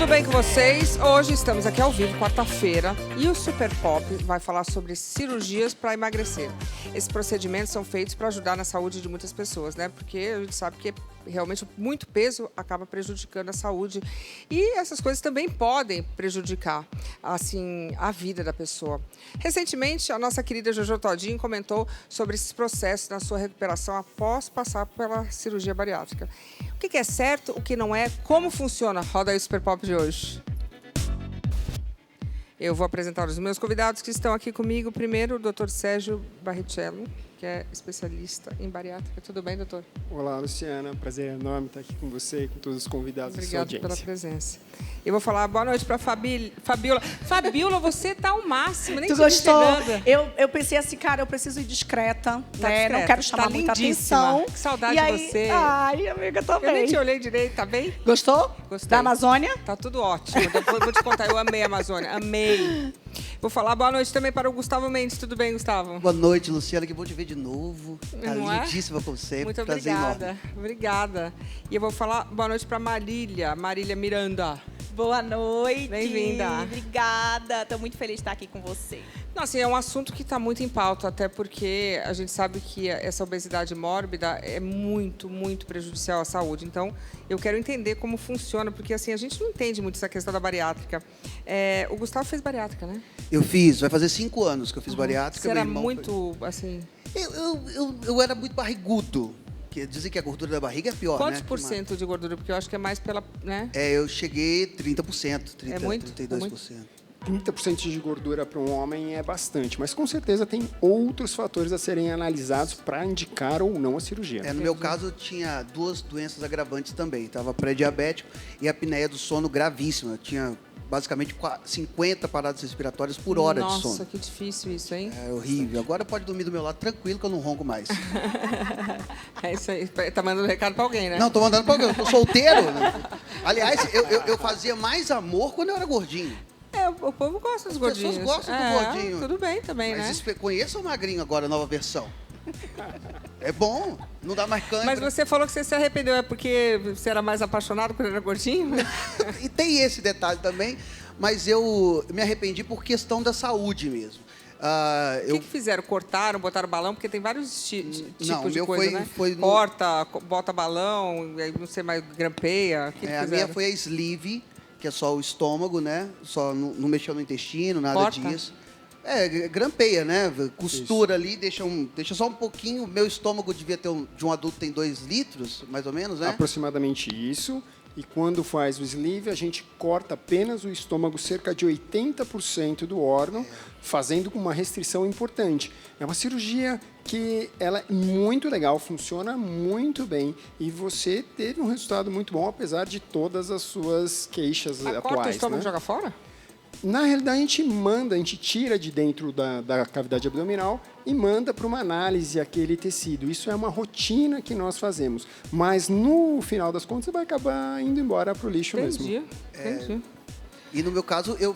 tudo bem com vocês? Hoje estamos aqui ao vivo, quarta-feira, e o Super Pop vai falar sobre cirurgias para emagrecer. Esses procedimentos são feitos para ajudar na saúde de muitas pessoas, né? Porque a gente sabe que realmente muito peso acaba prejudicando a saúde e essas coisas também podem prejudicar, assim, a vida da pessoa. Recentemente, a nossa querida Jojo Todinho comentou sobre esses processos na sua recuperação após passar pela cirurgia bariátrica. O que é certo, o que não é, como funciona? Roda aí o Super Pop de hoje. Eu vou apresentar os meus convidados que estão aqui comigo. Primeiro, o Dr. Sérgio Barrichello, que é especialista em bariátrica. Tudo bem, doutor? Olá, Luciana. Prazer enorme estar aqui com você e com todos os convidados da sua audiência. Obrigada pela presença. Eu vou falar boa noite para Fabiola. Fabiola, você tá ao máximo. Nem tu gostou? Eu pensei assim, cara, eu preciso ir discreta, tá né? Discreta. Não quero chamar muita lindíssima. atenção. Que saudade e aí, de você. Ai, amiga, também. Eu nem te olhei direito, tá bem? Gostou? Gostei. Da Amazônia? Tá tudo ótimo. Depois eu vou te contar. Eu amei a Amazônia. Amei. Vou falar boa noite também para o Gustavo Mendes. Tudo bem, Gustavo? Boa noite, Luciana. Que bom te ver de novo. Tá Não é? lindíssima como sempre. Muito Prazer obrigada. enorme. Obrigada. E eu vou falar boa noite para Marília Miranda. Boa noite. Bem-vinda. Obrigada. Estou muito feliz de estar aqui com você. Não, assim, é um assunto que está muito em pauta, até porque a gente sabe que essa obesidade mórbida é muito, muito prejudicial à saúde. Então, eu quero entender como funciona, porque assim, a gente não entende muito essa questão da bariátrica. O Gustavo fez bariátrica, né? Eu fiz. Vai fazer 5 anos que eu fiz bariátrica. Você era meu irmão muito, assim... Eu era muito barrigudo. Que dizem que a gordura da barriga é pior, Quantos né? por cento de gordura? Porque eu acho que é mais pela... né? Eu cheguei 30%, 30%, É muito? 32%. 30% de gordura para um homem é bastante, mas com certeza tem outros fatores a serem analisados para indicar ou não a cirurgia. No meu caso, eu tinha 2 doenças agravantes também. Estava pré-diabético e a apneia do sono gravíssima. Eu tinha basicamente 50 paradas respiratórias por hora de sono. Nossa, que difícil isso, hein? É horrível. Agora pode dormir do meu lado tranquilo que eu não ronco mais. É isso aí. Tá mandando recado pra alguém, né? Não, tô mandando pra alguém. Eu tô solteiro. Aliás, eu fazia mais amor quando eu era gordinho. O povo gosta dos As gordinhos. pessoas gostam do gordinho. Tudo bem também, né? Mas conheça o magrinho agora, a nova versão. É bom, não dá mais cãibra. Mas você falou que você se arrependeu, é porque você era mais apaixonado quando era gordinho? E tem esse detalhe também, mas eu me arrependi por questão da saúde mesmo. O que fizeram? Cortaram, botaram balão? Porque tem vários tipos de meu coisa, né? foi no... Corta, bota balão, aí não sei mais, grampeia. O que a minha foi a sleeve, que é só o estômago, né? Só não mexeu no intestino, nada Corta? disso. Grampeia, né? Costura ali, deixa só um pouquinho. Meu estômago devia ter, de um adulto tem 2 litros, mais ou menos, né? Aproximadamente isso. E quando faz o sleeve, a gente corta apenas o estômago, cerca de 80% do órgão, fazendo com uma restrição importante. É uma cirurgia que ela é muito legal, funciona muito bem e você teve um resultado muito bom, apesar de todas as suas queixas atuais. Corta o estômago né? e joga fora? Na realidade, a gente tira de dentro da cavidade abdominal e manda para uma análise aquele tecido. Isso é uma rotina que nós fazemos. Mas, no final das contas, você vai acabar indo embora para o lixo mesmo. Entendi. E no meu caso, eu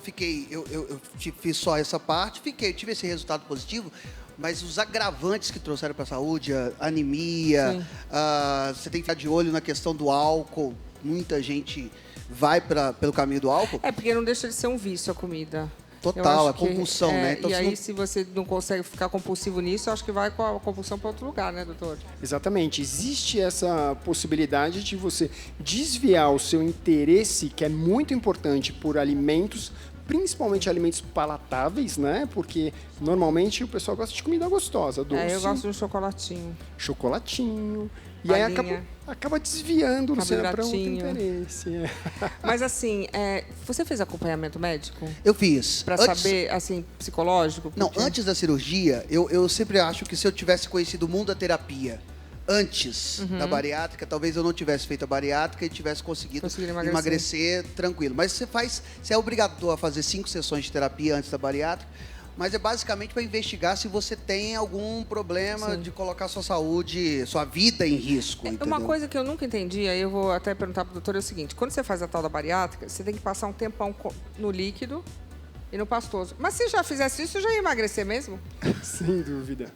fiz só essa parte, tive esse resultado positivo, mas os agravantes que trouxeram para a saúde, a anemia, você tem que ficar de olho na questão do álcool. Muita gente vai pelo caminho do álcool. Porque não deixa de ser um vício a comida. Total, a compulsão, né? Então, se você não consegue ficar compulsivo nisso, eu acho que vai com a compulsão para outro lugar, né, doutor? Exatamente. Existe essa possibilidade de você desviar o seu interesse, que é muito importante, por alimentos, principalmente alimentos palatáveis, né? Porque normalmente o pessoal gosta de comida gostosa, doce. Eu gosto de um chocolatinho. Chocolatinho. E Balinha. aí acaba desviando, Luciana, para outro Carboidratinho. interesse. Mas assim, você fez acompanhamento médico? Eu fiz. Para saber, assim, psicológico? Não, antes da cirurgia, eu sempre acho que se eu tivesse conhecido o mundo da terapia antes da bariátrica, talvez eu não tivesse feito a bariátrica e tivesse conseguido emagrecer tranquilo. Mas você é obrigado a fazer 5 sessões de terapia antes da bariátrica, mas é basicamente para investigar se você tem algum problema de colocar sua saúde, sua vida em risco. Uma coisa que eu nunca entendi, aí eu vou até perguntar para o doutor, é o seguinte: quando você faz a tal da bariátrica, você tem que passar um tempão no líquido. E no pastoso. Mas se já fizesse isso, já ia emagrecer mesmo? Sem dúvida.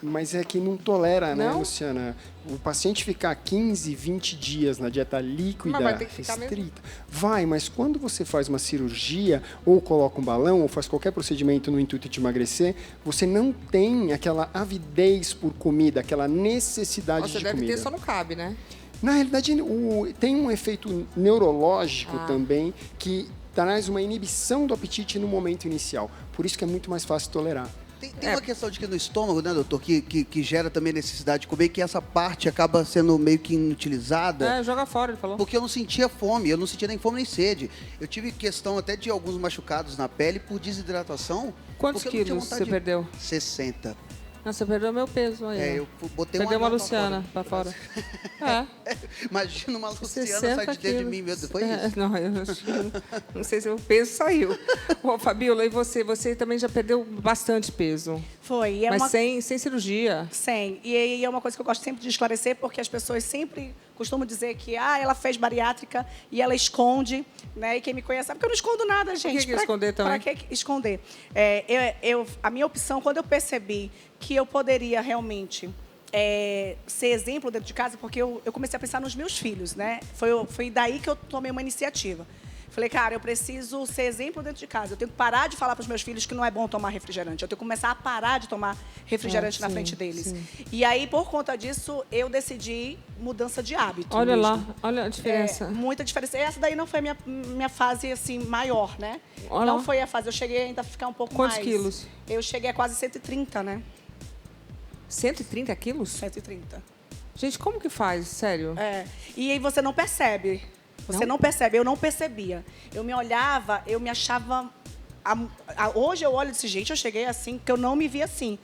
Mas é que não tolera, né, Não? Luciana? O paciente ficar 15, 20 dias na dieta líquida, Mas vai ter que ficar restrita. Vai, mas quando você faz uma cirurgia, ou coloca um balão, ou faz qualquer procedimento no intuito de emagrecer, você não tem aquela avidez por comida, aquela necessidade Você de deve comida. ter, só não cabe, né? Na realidade, tem um efeito neurológico também que traz uma inibição do apetite no momento inicial. Por isso que é muito mais fácil tolerar. Tem uma questão de que no estômago, né, doutor, que gera também necessidade de comer, que essa parte acaba sendo meio que inutilizada. Joga fora, ele falou. Porque eu não sentia fome, eu não sentia nem fome nem sede. Eu tive questão até de alguns machucados na pele por desidratação. Quantos porque eu não tinha quilos vontade você de- perdeu? 60. Não, você perdeu meu peso aí. Eu botei Perdeu uma anel Luciana pra fora. Imagina uma Luciana 60 sair de dentro de quilos. mim, meu Deus, foi isso? Não, eu não sei se o peso saiu. Ô, Fabíola, e você? Você também já perdeu bastante peso. Foi. E é Mas uma... sem cirurgia. Sem. E aí é uma coisa que eu gosto sempre de esclarecer, porque as pessoas sempre costumam dizer que ela fez bariátrica e ela esconde, né? E quem me conhece sabe que eu não escondo nada, gente. que esconder também? Pra que esconder? A minha opção, quando eu percebi que eu poderia realmente ser exemplo dentro de casa, porque eu comecei a pensar nos meus filhos, né? Foi daí que eu tomei uma iniciativa. Falei, cara, eu preciso ser exemplo dentro de casa. Eu tenho que parar de falar para os meus filhos que não é bom tomar refrigerante. Eu tenho que começar a parar de tomar refrigerante na sim, frente deles. sim. E aí, por conta disso, eu decidi mudança de hábito. Olha mesmo. lá, olha a diferença. Muita diferença. Essa daí não foi a minha fase, assim, maior, né? Olha não lá. foi a fase. Eu cheguei ainda a ficar um pouco Quantos mais. quilos? Eu cheguei a quase 130, né? 130 quilos? 130. Gente, como que faz? Sério? E aí você não percebe. Você não percebe. Eu não percebia. Eu me olhava, eu me achava... Hoje eu olho desse jeito, eu cheguei assim, que eu não me via assim.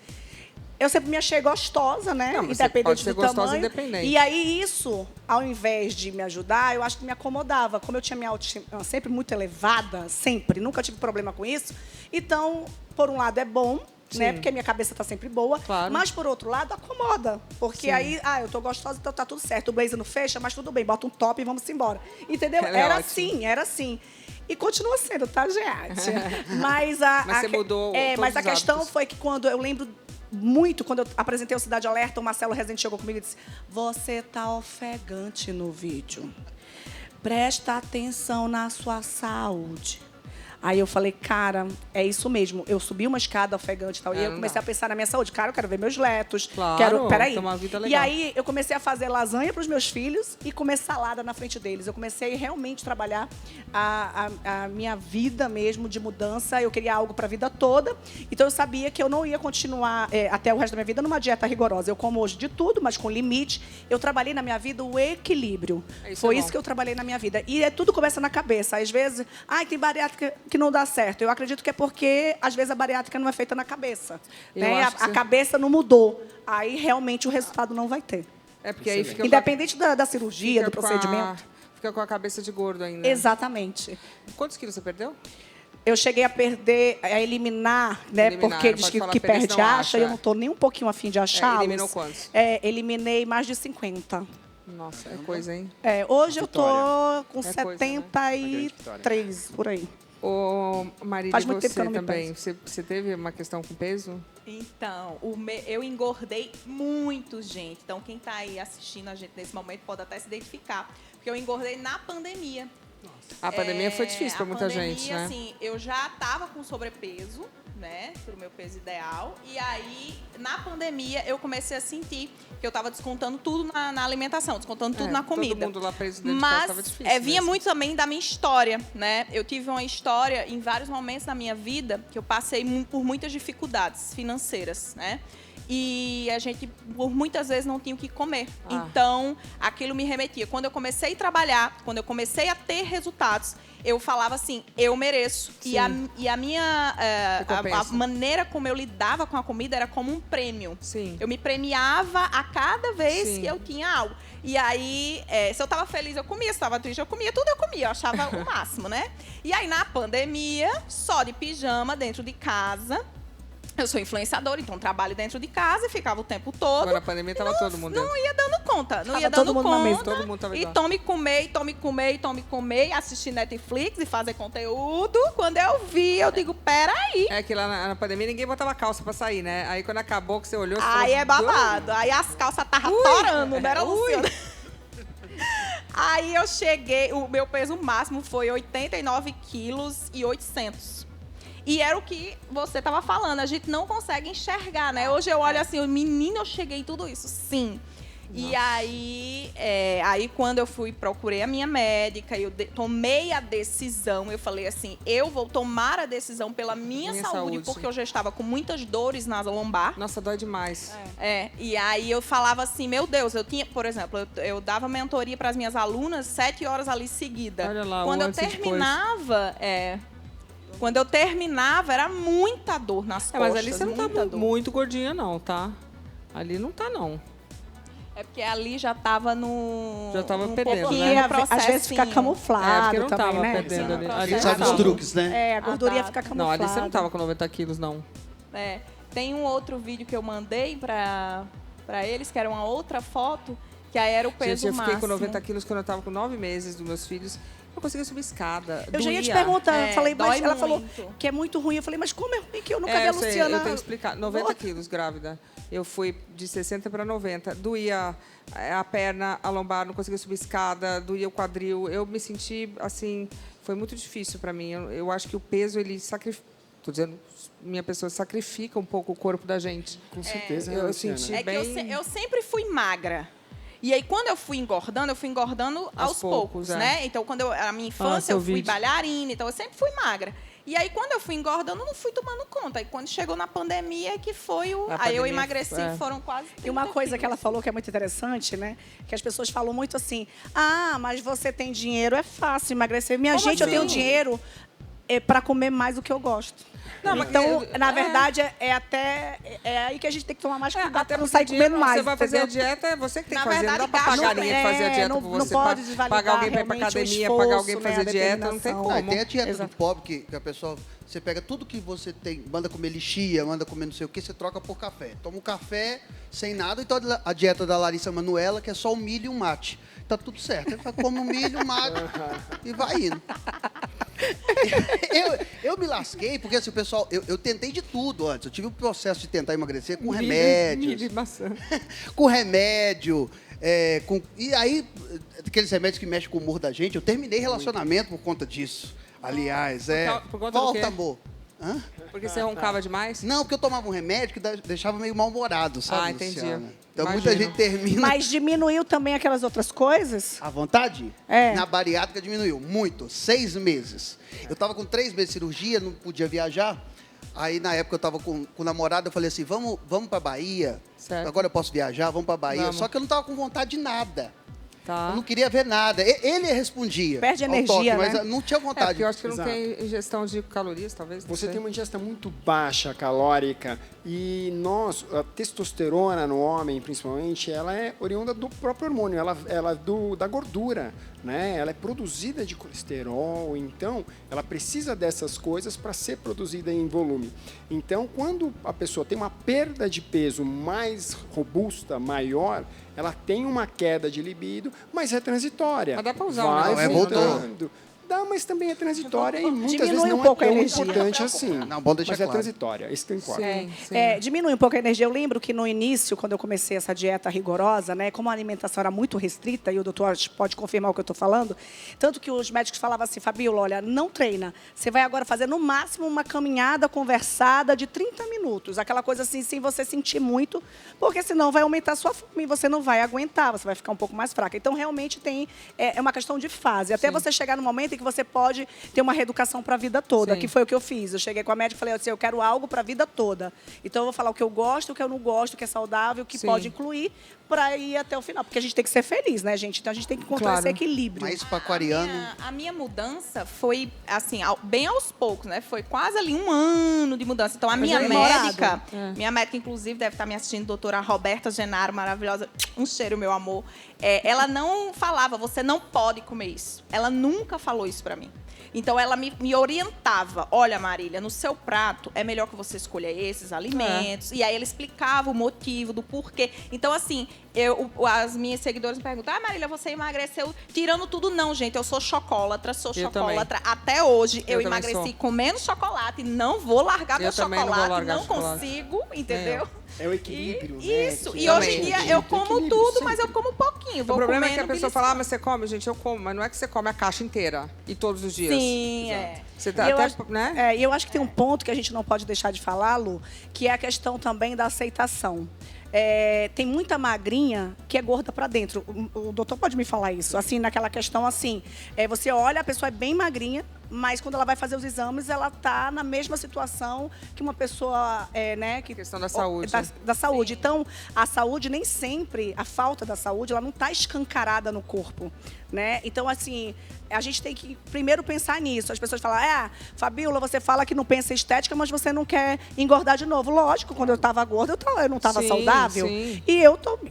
Eu sempre me achei gostosa, né? Não, mas você pode Independente ser do gostosa tamanho. independente. E aí isso, ao invés de me ajudar, eu acho que me acomodava. Como eu tinha minha autoestima sempre muito elevada, sempre, nunca tive problema com isso. Então, por um lado é bom, né? Porque a minha cabeça tá sempre boa. Claro. Mas, por outro lado, acomoda. Porque Sim. aí, eu tô gostosa, então tá tudo certo. O blazer não fecha, mas tudo bem. Bota um top e vamos embora. Entendeu? Ela é Era ótima. era assim. E continua sendo, tá, gente? Mas Mas você mudou mas todos a os questão hábitos. foi que quando eu lembro muito, quando eu apresentei o Cidade Alerta, o Marcelo Rezende chegou comigo e disse: você tá ofegante no vídeo. Presta atenção na sua saúde. Aí eu falei, cara, é isso mesmo. Eu subi uma escada ofegante e tal. E eu não comecei dá. a pensar na minha saúde. Cara, eu quero ver meus letos. Claro, Peraí. ter uma vida E legal. aí eu comecei a fazer lasanha para os meus filhos e comer salada na frente deles. Eu comecei realmente a trabalhar a minha vida mesmo de mudança. Eu queria algo para a vida toda. Então eu sabia que eu não ia continuar até o resto da minha vida numa dieta rigorosa. Eu como hoje de tudo, mas com limite. Eu trabalhei na minha vida o equilíbrio. Isso Foi é bom. isso que eu trabalhei na minha vida. E tudo começa na cabeça. Às vezes, tem bariátrica que não dá certo. Eu acredito que é porque, às vezes, a bariátrica não é feita na cabeça. Eu Né? acho que A você- cabeça não mudou. Aí, realmente, o resultado não vai ter. É porque aí fica... Independente da cirurgia, do fica procedimento. Fica com a cabeça de gordo ainda. Exatamente. Quantos quilos você perdeu? Eu cheguei a perder, a eliminar, né? Eliminar, Porque não diz pode que, falar que perder, perde senão acha, acha, e eu não estou nem um pouquinho afim de achá-los. eliminou quantos? Eliminei mais de 50. Nossa, é coisa, hein? Hoje eu tô Vitória. com É coisa, né? 73, por aí. Ô, Marília, Faz muito você tempo que eu não me também. Você teve uma questão com peso? Então, eu engordei muito, gente. Então, quem está aí assistindo a gente nesse momento pode até se identificar. Porque eu engordei na pandemia. A pandemia foi difícil para muita gente, né? Assim, eu já estava com sobrepeso, né? Pro meu peso ideal. E aí, na pandemia, eu comecei a sentir que eu estava descontando tudo na alimentação, descontando tudo na comida. Todo mundo lá preso dentro de casa Mas tava difícil vinha mesmo. muito também da minha história, né? Eu tive uma história em vários momentos da minha vida que eu passei por muitas dificuldades financeiras, né? E a gente, por muitas vezes, não tinha o que comer. Então, aquilo me remetia. Quando eu comecei a trabalhar, quando eu comecei a ter resultados, eu falava assim, eu mereço. Sim. E a minha Recompensa. a maneira como eu lidava com a comida era como um prêmio. Sim. Eu me premiava a cada vez Sim. que eu tinha algo. E aí, se eu tava feliz, eu comia. Se eu tava triste, eu comia. Tudo eu comia. Eu achava o máximo, né? E aí, na pandemia, só de pijama, dentro de casa, Eu sou influenciadora, então trabalho dentro de casa e ficava o tempo todo. Agora, na pandemia, tava todo mundo dentro. Não ia dando conta, não Tava ia dando todo mundo na mesa, conta. todo mundo tava E igual. tome comer, assistir Netflix e fazer conteúdo. Quando eu vi, eu digo, peraí. É que lá na pandemia ninguém botava calça pra sair, né? Aí quando acabou, que você olhou... Você Aí falou, é babado. Aí as calças estavam torando, não era, Luciana? Aí eu cheguei, o meu peso máximo foi 89 quilos e 800. E era o que você estava falando, a gente não consegue enxergar, né? Hoje eu olho assim, menino, eu cheguei em tudo isso, sim. Nossa. E aí quando eu procurei a minha médica, eu tomei a decisão, eu falei assim, eu vou tomar a decisão pela minha saúde, porque eu já estava com muitas dores na lombar. Nossa, dói demais. E aí eu falava assim, meu Deus, eu tinha, por exemplo, eu dava mentoria para as minhas alunas 7 horas ali seguida. Olha lá, quando eu terminava, quando eu terminava, era muita dor nas costas. Mas ali você não tá muito gordinha, não, tá? Ali não tá, não. É porque ali já tava no... Já tava perdendo, né? Às vezes fica camuflado porque não também, tava né? perdendo ali. Ali sabe os truques, né? A gordurinha fica camuflada. Não, ali você não tava com 90 quilos, não. Tem um outro vídeo que eu mandei pra eles, que era uma outra foto, que aí era o peso máximo. Eu fiquei com 90 quilos quando eu tava com 9 meses dos meus filhos. Eu conseguia subir escada. Eu já ia te perguntar, falei, mas ela muito. falou que é muito ruim. Eu falei, mas como é ruim que eu nunca vi a Luciana? Eu tenho que explicar. 90 quilos grávida. Eu fui de 60 para 90. Doía a perna, a lombar, não conseguia subir escada, doía o quadril. Eu me senti, assim, foi muito difícil para mim. Eu acho que o peso, ele sacrifica. Estou dizendo, minha pessoa sacrifica um pouco o corpo da gente. Com certeza, eu senti bem... que eu sempre fui magra. E aí, quando eu fui engordando aos poucos, né? Então, na minha infância, eu fui bailarina, então eu sempre fui magra. E aí, quando eu fui engordando, eu não fui tomando conta. E quando chegou na pandemia, que foi o... Aí eu emagreci, foram quase 30 E uma coisa quilos. que ela falou que é muito interessante, né? Que as pessoas falam muito assim, mas você tem dinheiro, é fácil emagrecer. Minha Como gente, assim? eu tenho dinheiro para comer mais do que eu gosto. Não, então, na verdade, é aí que a gente tem que tomar mais cuidado até para não sair comendo mais. Você vai fazer a entendeu? dieta, é você que tem Na que fazer. verdade, Não dá para pagar ninguém fazer a dieta por não você. pode desvalidar pagar alguém para ir para realmente o academia, esforço, pagar alguém para né, fazer a dieta, não tem determinação. como. Tem a dieta Exato. do pobre que a pessoa... Você pega tudo que você tem, manda comer lixia, manda comer não sei o que, você troca por café. Toma um café sem nada, então a dieta da Larissa Manoela, que é só o milho e um mate. Tá tudo certo. Ele come o milho, o mate e vai indo. Eu me lasquei, porque assim, o pessoal, eu tentei de tudo antes. Eu tive um processo de tentar emagrecer com remédios. Milho e maçã. Com remédio. E aí, aqueles remédios que mexem com o humor da gente, eu terminei relacionamento por conta disso. Aliás, Por conta do quê? Volta, amor. Hã? Porque você roncava demais? Não, porque eu tomava um remédio que deixava meio mal-humorado, sabe, entendi. Luciana? Então Imagino. muita gente termina... Mas diminuiu também aquelas outras coisas? A vontade? É. Na bariátrica diminuiu muito, 6 meses. Eu estava com 3 meses de cirurgia, não podia viajar. Aí, na época, eu estava com o namorado, eu falei assim, vamos para Bahia. Certo. Agora eu posso viajar, vamos para Bahia. Vamos. Só que eu não estava com vontade de nada. Tá. Eu não queria ver nada. Ele respondia. Perde ao energia, toque, né? mas eu não tinha vontade. Porque eu acho que não Exato. tem ingestão de calorias, talvez. não Você sei. tem uma ingesta muito baixa calórica e a testosterona no homem, principalmente, ela é oriunda do próprio hormônio, ela da gordura, né? Ela é produzida de colesterol, então ela precisa dessas coisas para ser produzida em volume. Então, quando a pessoa tem uma perda de peso mais robusta, maior, ela tem uma queda de libido, mas é transitória. Mas dá pra usar Vai um negócio. voltando. Dá, mas também é transitória e muitas Diminui vezes um não pouco é a tão energia. importante assim. Não, bom deixar mas é claro. transitória, isso que eu importa. Sim. Diminui um pouco a energia. Eu lembro que no início, quando eu comecei essa dieta rigorosa, né, como a alimentação era muito restrita, e o doutor pode confirmar o que eu estou falando, tanto que os médicos falavam assim, Fabíola, olha, não treina. Você vai agora fazer no máximo uma caminhada conversada de 30 minutos. Aquela coisa assim, sem você sentir muito, porque senão vai aumentar a sua fome e você não vai aguentar, você vai ficar um pouco mais fraca. Então, realmente, é uma questão de fase. Até você chegar no momento em que você pode ter uma reeducação para a vida toda, Sim. que foi o que eu fiz. Eu cheguei com a médica e falei assim, eu quero algo para a vida toda. Então, eu vou falar o que eu gosto, o que eu não gosto, o que é saudável, o que Sim. pode incluir, para ir até o final. Porque a gente tem que ser feliz, né, gente? Então, a gente tem que encontrar Claro. esse equilíbrio. Mas para aquariano... A minha mudança foi, assim, bem aos poucos, né? Foi quase ali 1 ano de mudança. Então, a minha é demorado. médica, minha médica, inclusive, deve estar me assistindo, doutora Roberta Genaro, maravilhosa. Um cheiro, meu amor. Ela não falava, você não pode comer isso. Ela nunca falou isso para mim. Então, ela me orientava. Olha, Marília, no seu prato, é melhor que você escolha esses alimentos. E aí, ela explicava o motivo do porquê. Então, assim, as minhas seguidoras me perguntam, Marília, você emagreceu tirando tudo? Não, gente, eu sou chocolatra, até hoje. Eu emagreci comendo chocolate, não vou largar meu chocolate, não consigo, entendeu? É o equilíbrio, né? Isso. E hoje em dia eu como tudo, mas eu como pouquinho. O problema é que a pessoa fala, mas você come? Gente, eu como. Mas não é que você come a caixa inteira e todos os dias. Sim, é. Você tá até, né? E eu acho que tem um ponto que a gente não pode deixar de falar, Lu, que é a questão também da aceitação. Tem muita magrinha que é gorda para dentro. O doutor pode me falar isso. Assim, naquela questão assim, você olha, a pessoa é bem magrinha, mas quando ela vai fazer os exames, ela está na mesma situação que uma pessoa, né? Questão da saúde. Da saúde. Então, a saúde nem sempre, a falta da saúde, ela não está escancarada no corpo, né? Então, assim, a gente tem que primeiro pensar nisso. As pessoas falam, Fabíola, você fala que não pensa em estética, mas você não quer engordar de novo. Lógico, quando eu estava gorda, eu não estava saudável. Sim. E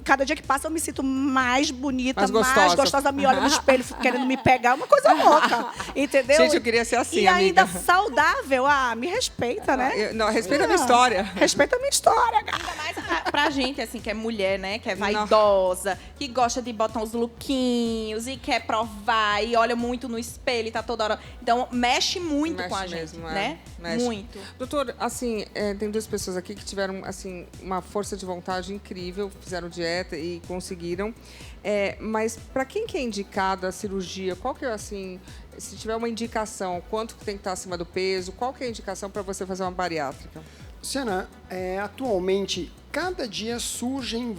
cada dia que passa, eu me sinto mais bonita, mais gostosa. Me olho no espelho, querendo me pegar. Uma coisa louca, entendeu? Gente, eu queria ser assim, amiga. E ainda saudável. Me respeita, né? Não, respeita a minha história. Respeita a minha história, cara. Ainda mais pra gente, assim, que é mulher, né? Que é vaidosa, que gosta de botar uns lookinhos e quer provar e olha muito no espelho e tá toda hora. Então, mexe muito com a gente, mesmo, né? Mexe. Muito. Doutor, assim, tem duas pessoas aqui que tiveram, assim, uma força de vontade incrível, fizeram dieta e conseguiram. Mas para quem que é indicada a cirurgia, qual que é, assim, se tiver uma indicação, quanto que tem que estar acima do peso, qual que é a indicação para você fazer uma bariátrica? Luciana, atualmente, cada dia surgem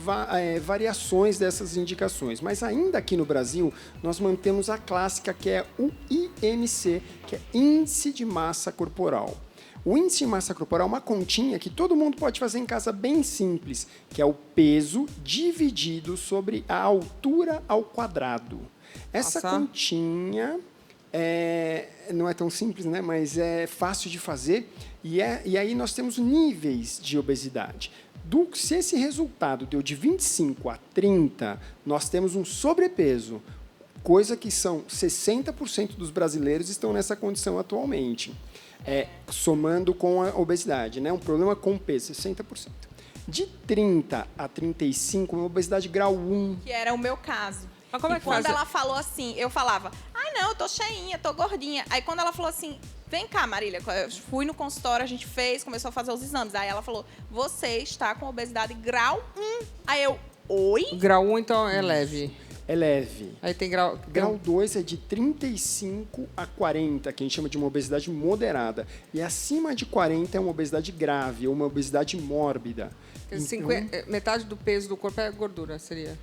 variações dessas indicações, mas ainda aqui no Brasil, nós mantemos a clássica, que é o IMC, que é Índice de Massa Corporal. O índice de massa corporal é uma continha que todo mundo pode fazer em casa bem simples, que é o peso dividido sobre a altura ao quadrado. Essa continha não é tão simples, né? Mas é fácil de fazer. E aí nós temos níveis de obesidade. Se esse resultado deu de 25 a 30, nós temos um sobrepeso, coisa que são 60% dos brasileiros estão nessa condição atualmente. Somando com a obesidade, né? Um problema com peso, 60%. De 30 a 35, uma obesidade grau 1. Que era o meu caso. Mas como é que quando ela falou assim, eu falava, não, eu tô cheinha, tô gordinha. Aí quando ela falou assim, vem cá, Marília, eu fui no consultório, a gente começou a fazer os exames. Aí ela falou, você está com obesidade grau 1. Aí eu, oi? Grau 1, então, é leve. É leve. Aí tem grau 2 é de 35 a 40, que a gente chama de uma obesidade moderada. E acima de 40 é uma obesidade grave, ou uma obesidade mórbida. Metade do peso do corpo é gordura, seria?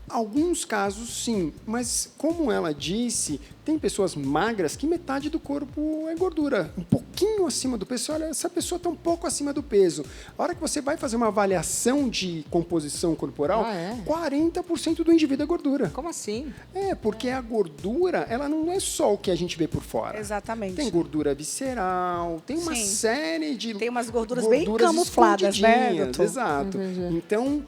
Alguns casos, sim. Mas, como ela disse, tem pessoas magras que metade do corpo é gordura. Um pouquinho acima do peso. Olha, essa pessoa está um pouco acima do peso. A hora que você vai fazer uma avaliação de composição corporal, 40% do indivíduo é gordura. Como assim? Porque a gordura, ela não é só o que a gente vê por fora. Exatamente. Tem gordura visceral, tem uma série de... Tem umas gorduras bem camufladas, né, doutor? Exato. Então,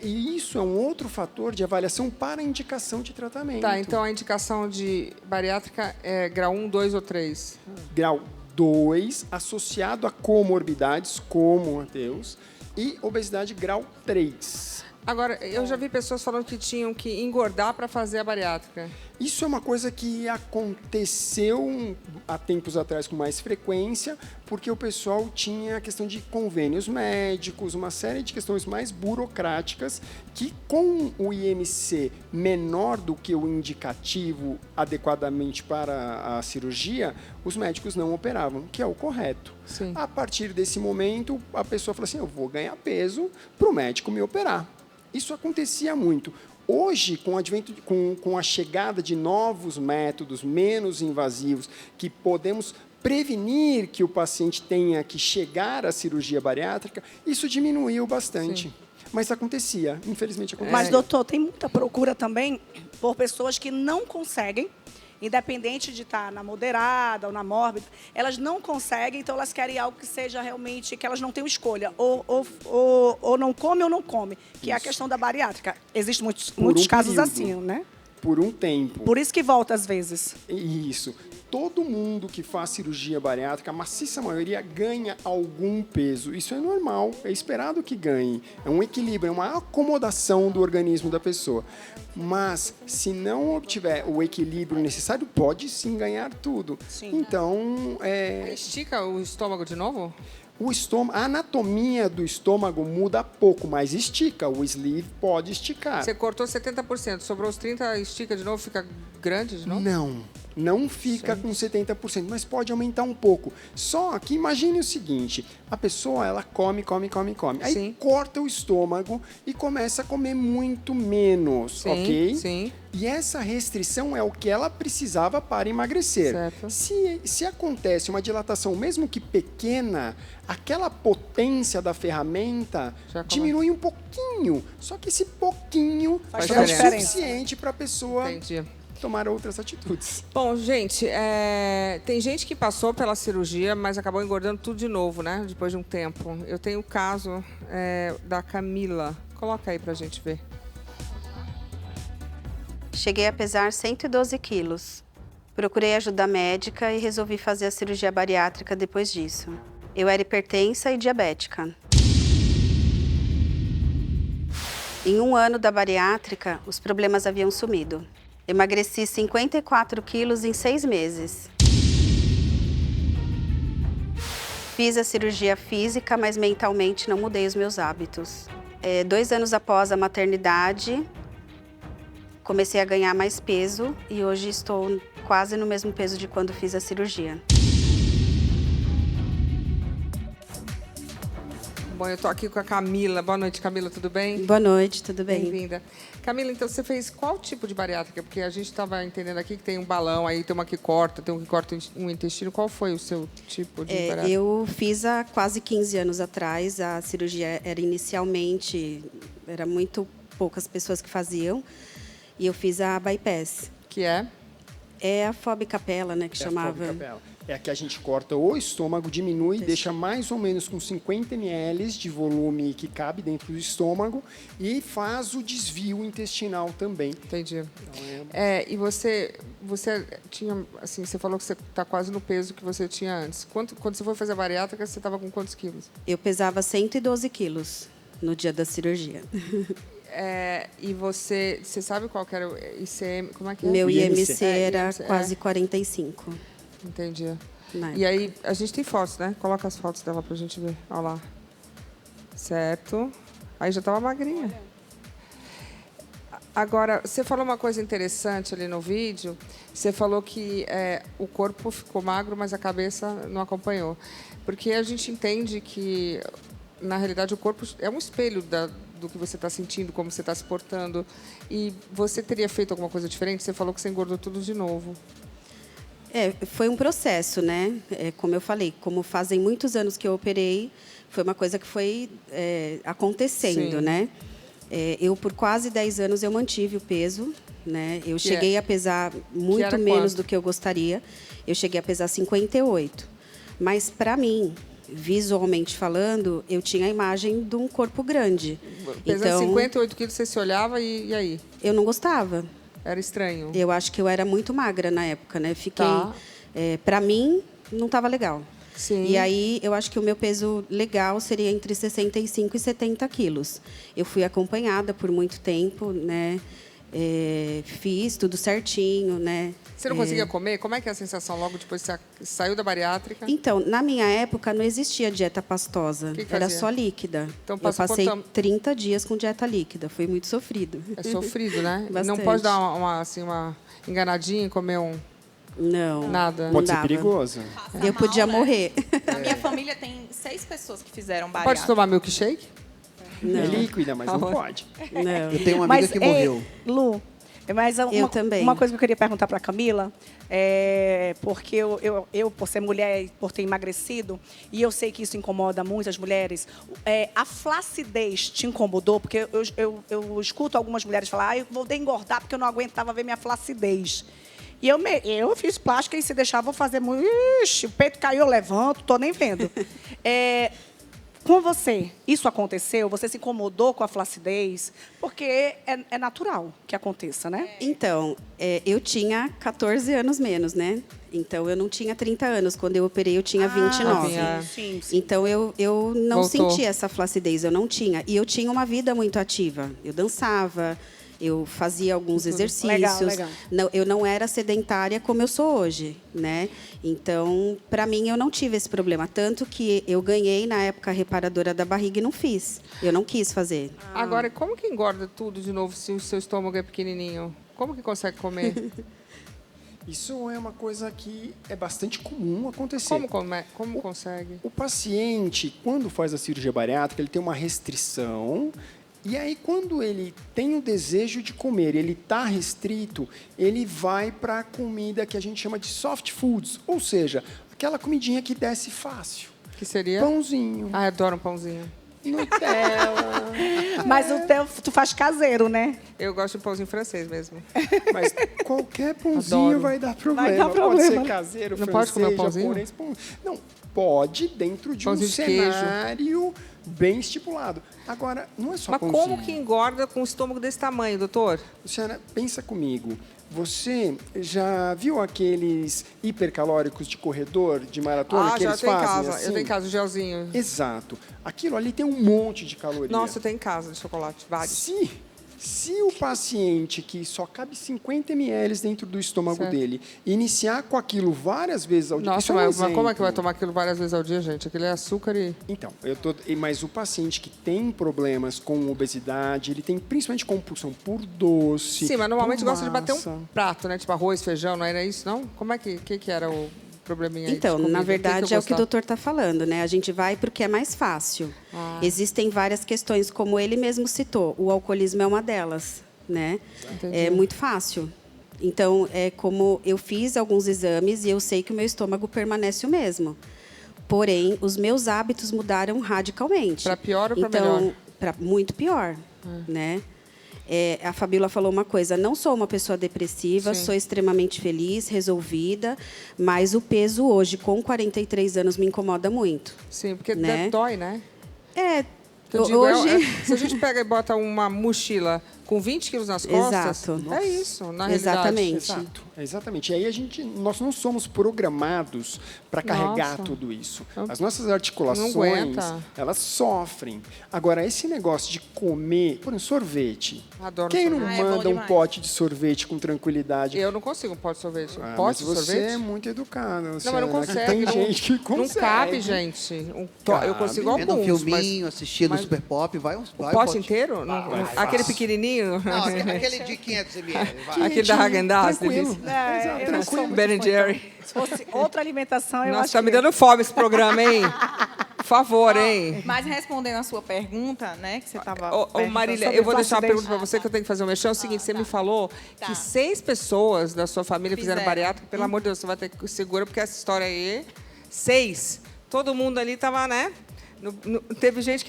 e isso é um outro fator de avaliação para a indicação de tratamento. Tá, então a indicação de bariátrica é grau 1, 2 ou 3? Grau 2, associado a comorbidades, como, Matheus, e obesidade grau 3. Agora, eu já vi pessoas falando que tinham que engordar para fazer a bariátrica. Isso é uma coisa que aconteceu há tempos atrás com mais frequência, porque o pessoal tinha a questão de convênios médicos, uma série de questões mais burocráticas, que com o IMC menor do que o indicativo adequadamente para a cirurgia, os médicos não operavam, que é o correto. Sim. A partir desse momento, a pessoa falou assim, eu vou ganhar peso para o médico me operar. Isso acontecia muito. Hoje, com a chegada de novos métodos menos invasivos, que podemos prevenir que o paciente tenha que chegar à cirurgia bariátrica, isso diminuiu bastante. Sim. Mas acontecia, infelizmente acontecia. Mas, doutor, tem muita procura também por pessoas que não conseguem, independente de estar na moderada ou na mórbida, elas não conseguem, então elas querem algo que seja realmente, que elas não tenham escolha, ou não come ou não come, que é a questão da bariátrica. Existem muitos casos assim, né? Por um tempo. Por isso que volta às vezes. Isso. todo mundo que faz cirurgia bariátrica, a maciça maioria ganha algum peso. Isso é normal, é esperado que ganhe. É um equilíbrio, é uma acomodação do organismo da pessoa. Mas, se não obtiver o equilíbrio necessário, pode sim ganhar tudo. Sim. Então, Estica o estômago de novo? a anatomia do estômago muda pouco, mas estica. O sleeve pode esticar. Você cortou 70%, sobrou os 30%, estica de novo, fica grande de novo? Não fica com 70%, mas pode aumentar um pouco. Só que imagine o seguinte, a pessoa ela come. Aí Sim. corta o estômago e começa a comer muito menos, Sim, ok? sim. E essa restrição é o que ela precisava para emagrecer. Certo. Se acontece uma dilatação, mesmo que pequena, aquela potência da ferramenta Já diminui um pouquinho. Só que esse pouquinho Faz já é o diferença. suficiente para a pessoa Entendi. tomar outras atitudes. Bom, gente, tem gente que passou pela cirurgia, mas acabou engordando tudo de novo, né? Depois de um tempo. Eu tenho o caso da Camila. Coloca aí pra gente ver. Cheguei a pesar 112 quilos. Procurei ajuda médica e resolvi fazer a cirurgia bariátrica depois disso. Eu era hipertensa e diabética. Em um ano da bariátrica, os problemas haviam sumido. Emagreci 54 quilos em 6 meses. Fiz a cirurgia física, mas mentalmente não mudei os meus hábitos. 2 anos após a maternidade, comecei a ganhar mais peso e hoje estou quase no mesmo peso de quando fiz a cirurgia. Bom, eu tô aqui com a Camila. Boa noite, Camila, tudo bem? Boa noite, tudo bem? Bem-vinda. Camila, então você fez qual tipo de bariátrica? Porque a gente estava entendendo aqui que tem um balão, aí tem uma que corta, tem um que corta um intestino. Qual foi o seu tipo de bariátrica? Eu fiz há quase 15 anos atrás. A cirurgia era muito poucas pessoas que faziam. E eu fiz a bypass. Que é? É a Fob Capella, né, que chamava. É a que a gente corta o estômago, diminui, deixa mais ou menos com 50 ml de volume que cabe dentro do estômago e faz o desvio intestinal também. Entendi. Então, E você tinha, assim, você falou que você está quase no peso que você tinha antes. Quando você foi fazer a bariátrica, você estava com quantos quilos? Eu pesava 112 quilos no dia da cirurgia. E você sabe qual que era o ICM? Como é que é? Meu IMC. IMC era IMC, quase 45. Entendi. Na E aí, a gente tem fotos, né? Coloca as fotos dela pra gente ver. Olha lá. Certo. Aí já tava magrinha. Agora, você falou uma coisa interessante ali no vídeo. Você falou que o corpo ficou magro, mas a cabeça não acompanhou. Porque a gente entende que, na realidade, o corpo é um espelho do que você está sentindo, como você está se portando. E você teria feito alguma coisa diferente? Você falou que você engordou tudo de novo. Foi um processo, né? Como eu falei, como fazem muitos anos que eu operei, foi uma coisa que foi acontecendo, Sim. né? Eu, por quase 10 anos, eu mantive o peso, né? Eu cheguei a pesar muito menos quanto? do que eu gostaria. Eu cheguei a pesar 58. Mas, para mim, visualmente falando, eu tinha a imagem de um corpo grande. Pesando Então, 58 quilos, você se olhava e aí? eu não gostava. Era estranho. Eu acho que eu era muito magra na época, né? Fiquei, Tá. para mim, não estava legal. Sim. E aí, eu acho que o meu peso legal seria entre 65 e 70 quilos. Eu fui acompanhada por muito tempo, né? Fiz tudo certinho, né? Você não conseguia comer? Como é que é a sensação logo depois que você saiu da bariátrica? Então, na minha época, não existia dieta pastosa. Que Era fazia? só líquida. Então, eu passa passei quanto- 30 dias com dieta líquida. Foi muito sofrido. É sofrido, né? Não Bastante. pode dar uma enganadinha e comer Não. nada. Pode ser dava. perigoso. Eu podia morrer. Na minha família tem 6 pessoas que fizeram Pode bariátrica. tomar milkshake? É líquida, mas não Aonde? pode. Não. Eu tenho uma amiga que morreu. Lu, mas Eu também. Uma coisa que eu queria perguntar para a Camila, porque eu, por ser mulher, por ter emagrecido, e eu sei que isso incomoda muitas mulheres, a flacidez te incomodou? Porque eu escuto algumas mulheres falar, eu vou engordar porque eu não aguentava ver minha flacidez. E eu fiz plástica e se deixar, vou fazer muito... Ixi, o peito caiu, eu levanto, tô nem vendo. com você, isso aconteceu? Você se incomodou com a flacidez? Porque é natural que aconteça, né? Então, eu tinha 14 anos menos, né? Então, eu não tinha 30 anos. Quando eu operei, eu tinha 29. Sim. Então, eu não Voltou. senti essa flacidez, eu não tinha. E eu tinha uma vida muito ativa. Eu dançava, eu fazia alguns exercícios. Legal. Não, eu não era sedentária como eu sou hoje, né? Então, para mim, eu não tive esse problema. Tanto que eu ganhei, na época, a reparadora da barriga e não fiz. Eu não quis fazer. Agora, como que engorda tudo de novo se o seu estômago é pequenininho? Como que consegue comer? Isso é uma coisa que é bastante comum acontecer. Como consegue? O paciente, quando faz a cirurgia bariátrica, ele tem uma restrição. E aí, quando ele tem o desejo de comer, ele está restrito, ele vai para a comida que a gente chama de soft foods. Ou seja, aquela comidinha que desce fácil. Que seria? Pãozinho, Ah, eu adoro um pãozinho. Nutella. Mas o teu, tu faz caseiro, né? Eu gosto de pãozinho francês mesmo. Mas qualquer pãozinho Adoro. vai dar problema. Vai dar problema. Pode ser caseiro, Não francês, pode comer um pãozinho? japonês, Não, pode dentro de Pãozinho um de queijo. cenário bem estipulado. Agora, não é só Mas pãozinho. como que engorda com um estômago desse tamanho, doutor? Luciana, pensa comigo. Você já viu aqueles hipercalóricos de corredor, de maratona, que já eles tenho em fazem casa. assim? Eu tenho em casa o gelzinho. Exato. Aquilo ali tem um monte de caloria. Nossa, eu tenho em casa de chocolate, vários. Se o paciente que só cabe 50 ml dentro do estômago Certo. dele iniciar com aquilo várias vezes ao dia... Nossa, isso é um mas como é que exemplo. vai tomar aquilo várias vezes ao dia, gente? Aquilo é açúcar e... Então, mas o paciente que tem problemas com obesidade, ele tem principalmente compulsão por doce. Sim, mas normalmente por gosta de bater massa. um prato, né? Tipo arroz, feijão, não era isso, não? Como é que era o probleminha aí? Então, de comida? na verdade, eu é o que o gostava? doutor está falando, né? A gente vai porque é mais fácil. Existem várias questões, como ele mesmo citou. O alcoolismo é uma delas, né? Entendi. É muito fácil. Então, é como eu fiz alguns exames e eu sei que o meu estômago permanece o mesmo. Porém, os meus hábitos mudaram radicalmente. Para pior ou para então, melhor? Para muito pior, né? A Fabíola falou uma coisa, não sou uma pessoa depressiva, Sim. sou extremamente feliz, resolvida, mas o peso hoje, com 43 anos, me incomoda muito. Sim, porque né? dói, né? Hoje... se a gente pega e bota uma mochila com 20 quilos nas costas, Exato. é isso, na Exatamente. realidade. Exatamente. E aí nós não somos programados para carregar Nossa. tudo isso. Não- As nossas não articulações, aguenta. elas sofrem. Agora, esse negócio de comer, por exemplo, sorvete. Adoro Quem não sorvete. é bom manda um demais. pote de sorvete com tranquilidade? Eu não consigo um pote de sorvete. Ah, Pote de mas você sorvete? é muito educada, Não, Luciana. mas não que consegue. Tem não, gente que não consegue. cabe, gente. Eu consigo Cabe. alguns. Vendo um filminho, mas assistindo mas- o Super Pop, vai uns... o Vai pote inteiro? Aquele pequenininho? Não, aquele de 500 ml. vai. Aquele da Häagen-Dazs, Tranquilo. delícia. Exato, eu não sou tranquilo. muito Ben fã, Jerry. então. Se fosse outra alimentação, eu Nossa, acho tá que... me dando fome esse programa, hein? Por favor, hein? Mas respondendo a sua pergunta, né, que você estava... Ô, Marília, sobre eu vou deixar uma flacidez. pergunta para você que eu tenho que fazer um mexão. É o seguinte, você me falou que 6 pessoas da sua família fizeram Fizeram. bariátrica. Pelo amor de Deus, você vai ter que segurar, porque essa história aí... 6. Todo mundo ali tava, né? Teve gente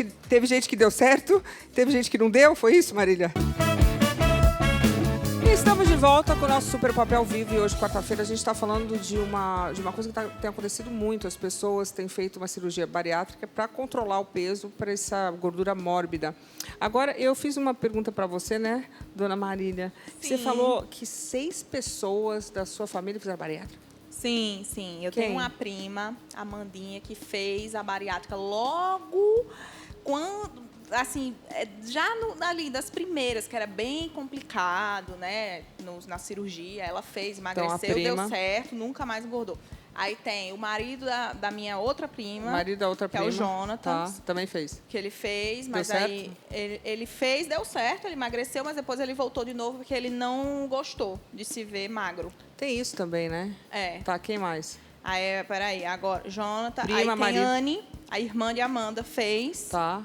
que deu certo, teve gente que não deu. Foi isso, Marília? E estamos de volta com o nosso Super Pop ao vivo. E hoje, quarta-feira, a gente está falando de uma coisa que tem acontecido muito. As pessoas têm feito uma cirurgia bariátrica para controlar o peso, para essa gordura mórbida. Agora, eu fiz uma pergunta para você, né, dona Marília? Você falou que 6 pessoas da sua família fizeram bariátrica. Sim, sim. Eu Quem? tenho uma prima, Amandinha, que fez a bariátrica logo quando... Assim, já ali das primeiras, que era bem complicado, né? Na cirurgia, ela fez, emagreceu, deu prima. certo, nunca mais engordou. Aí tem o marido da minha outra prima, O marido da outra que é prima. o Jonathan. Tá, também fez. Que ele fez, Deu mas certo? aí ele fez, deu certo, ele emagreceu, mas depois ele voltou de novo porque ele não gostou de se ver magro. Tem isso também, né? É. Tá, quem mais? Aí, peraí, agora, Jonathan, Prima, aí tem marido. Anne, a irmã de Amanda, fez. Tá.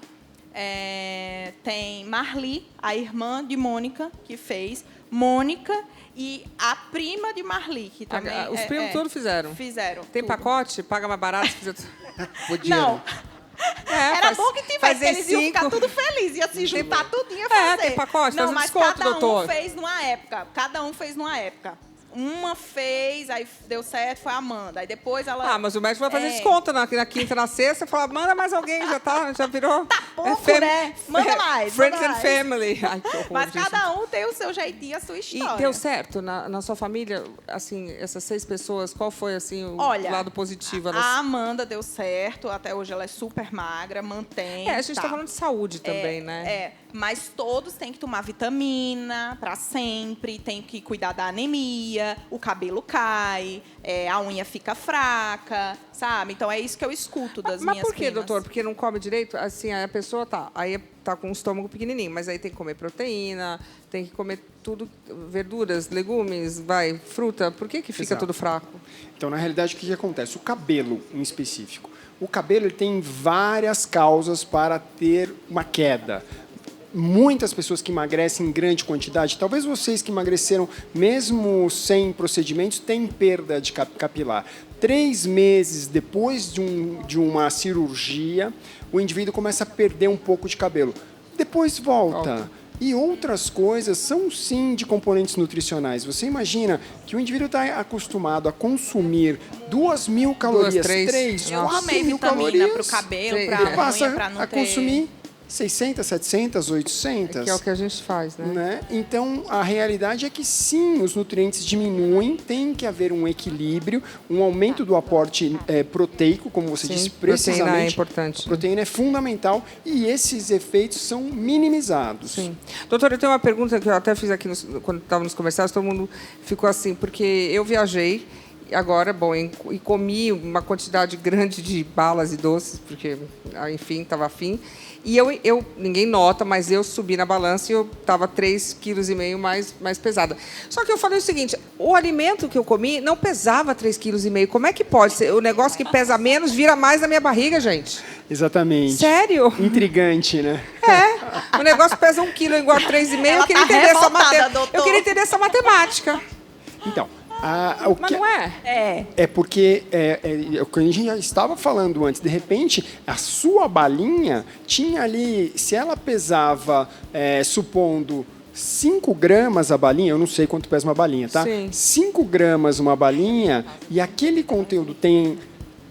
Tem Marli, a irmã de Mônica, que fez. Mônica e a prima de Marli, que também... Os primos todos fizeram. Fizeram. Tem tudo. pacote? Paga mais barato se fizer... Podia, Não. né? Era bom que tivesse, fazer eles iam ficar 5. tudo felizes, ia se juntar tudinho a fazer. tem pacote, Não, faz um mas desconto, cada doutor. um fez numa época. Cada um fez numa época. Uma fez, aí deu certo, foi a Amanda. Aí depois ela... Mas o médico vai fazer desconto na quinta, na sexta, fala, manda mais alguém, já virou... Tá pouco, né? Manda mais. Friends manda and mais. family. Ai, que horror, Mas gente. cada um tem o seu jeitinho, a sua história. E deu certo na sua família, assim, essas 6 pessoas, qual foi, assim, o lado positivo? A Amanda deu certo, até hoje ela é super magra, mantém. A gente tá falando de saúde também, né? Mas todos têm que tomar vitamina para sempre, tem que cuidar da anemia, o cabelo cai, a unha fica fraca, sabe? Então é isso que eu escuto das minhas Mas por que, primas. doutor? Porque não come direito? Assim, aí a pessoa tá com um estômago pequenininho, mas aí tem que comer proteína, tem que comer tudo, verduras, legumes, fruta. Por que fica tudo fraco? Então, na realidade, o que acontece? O cabelo, em específico. O cabelo ele tem várias causas para ter uma queda. Muitas pessoas que emagrecem em grande quantidade, talvez vocês que emagreceram mesmo sem procedimentos, têm perda de capilar. 3 meses depois de uma cirurgia, o indivíduo começa a perder um pouco de cabelo. Depois volta. E outras coisas são, sim, de componentes nutricionais. Você imagina que o indivíduo está acostumado a consumir 2.000 calorias, 3, eu 4 tomei mil vitamina calorias, para o cabelo, para a passa unha, para não a ter... consumir 600, 700, 800. Que é o que a gente faz, né? Então, a realidade é que, sim, os nutrientes diminuem, tem que haver um equilíbrio, um aumento do aporte proteico, como você disse, precisamente. Proteína é importante. Proteína é fundamental e esses efeitos são minimizados. Sim. Doutora, eu tenho uma pergunta que eu até fiz aqui quando estava nos comerciais, todo mundo ficou assim, porque eu viajei agora, e comi uma quantidade grande de balas e doces, porque, enfim, estava afim. E ninguém nota, mas eu subi na balança e eu estava 3,5 kg mais pesada. Só que eu falei o seguinte, o alimento que eu comi não pesava 3,5 kg. Como é que pode ser? O negócio que pesa menos vira mais na minha barriga, gente. Exatamente. Sério? Intrigante, né? O negócio pesa 1 quilo igual a 3,5. Eu queria entender essa matemática. Eu queria entender essa matemática. Então, mas não é? É porque o que a gente já estava falando antes. De repente, a sua balinha tinha ali... Se ela pesava, supondo, 5 gramas a balinha... Eu não sei quanto pesa uma balinha, tá? Sim. 5 gramas uma balinha e aquele conteúdo tem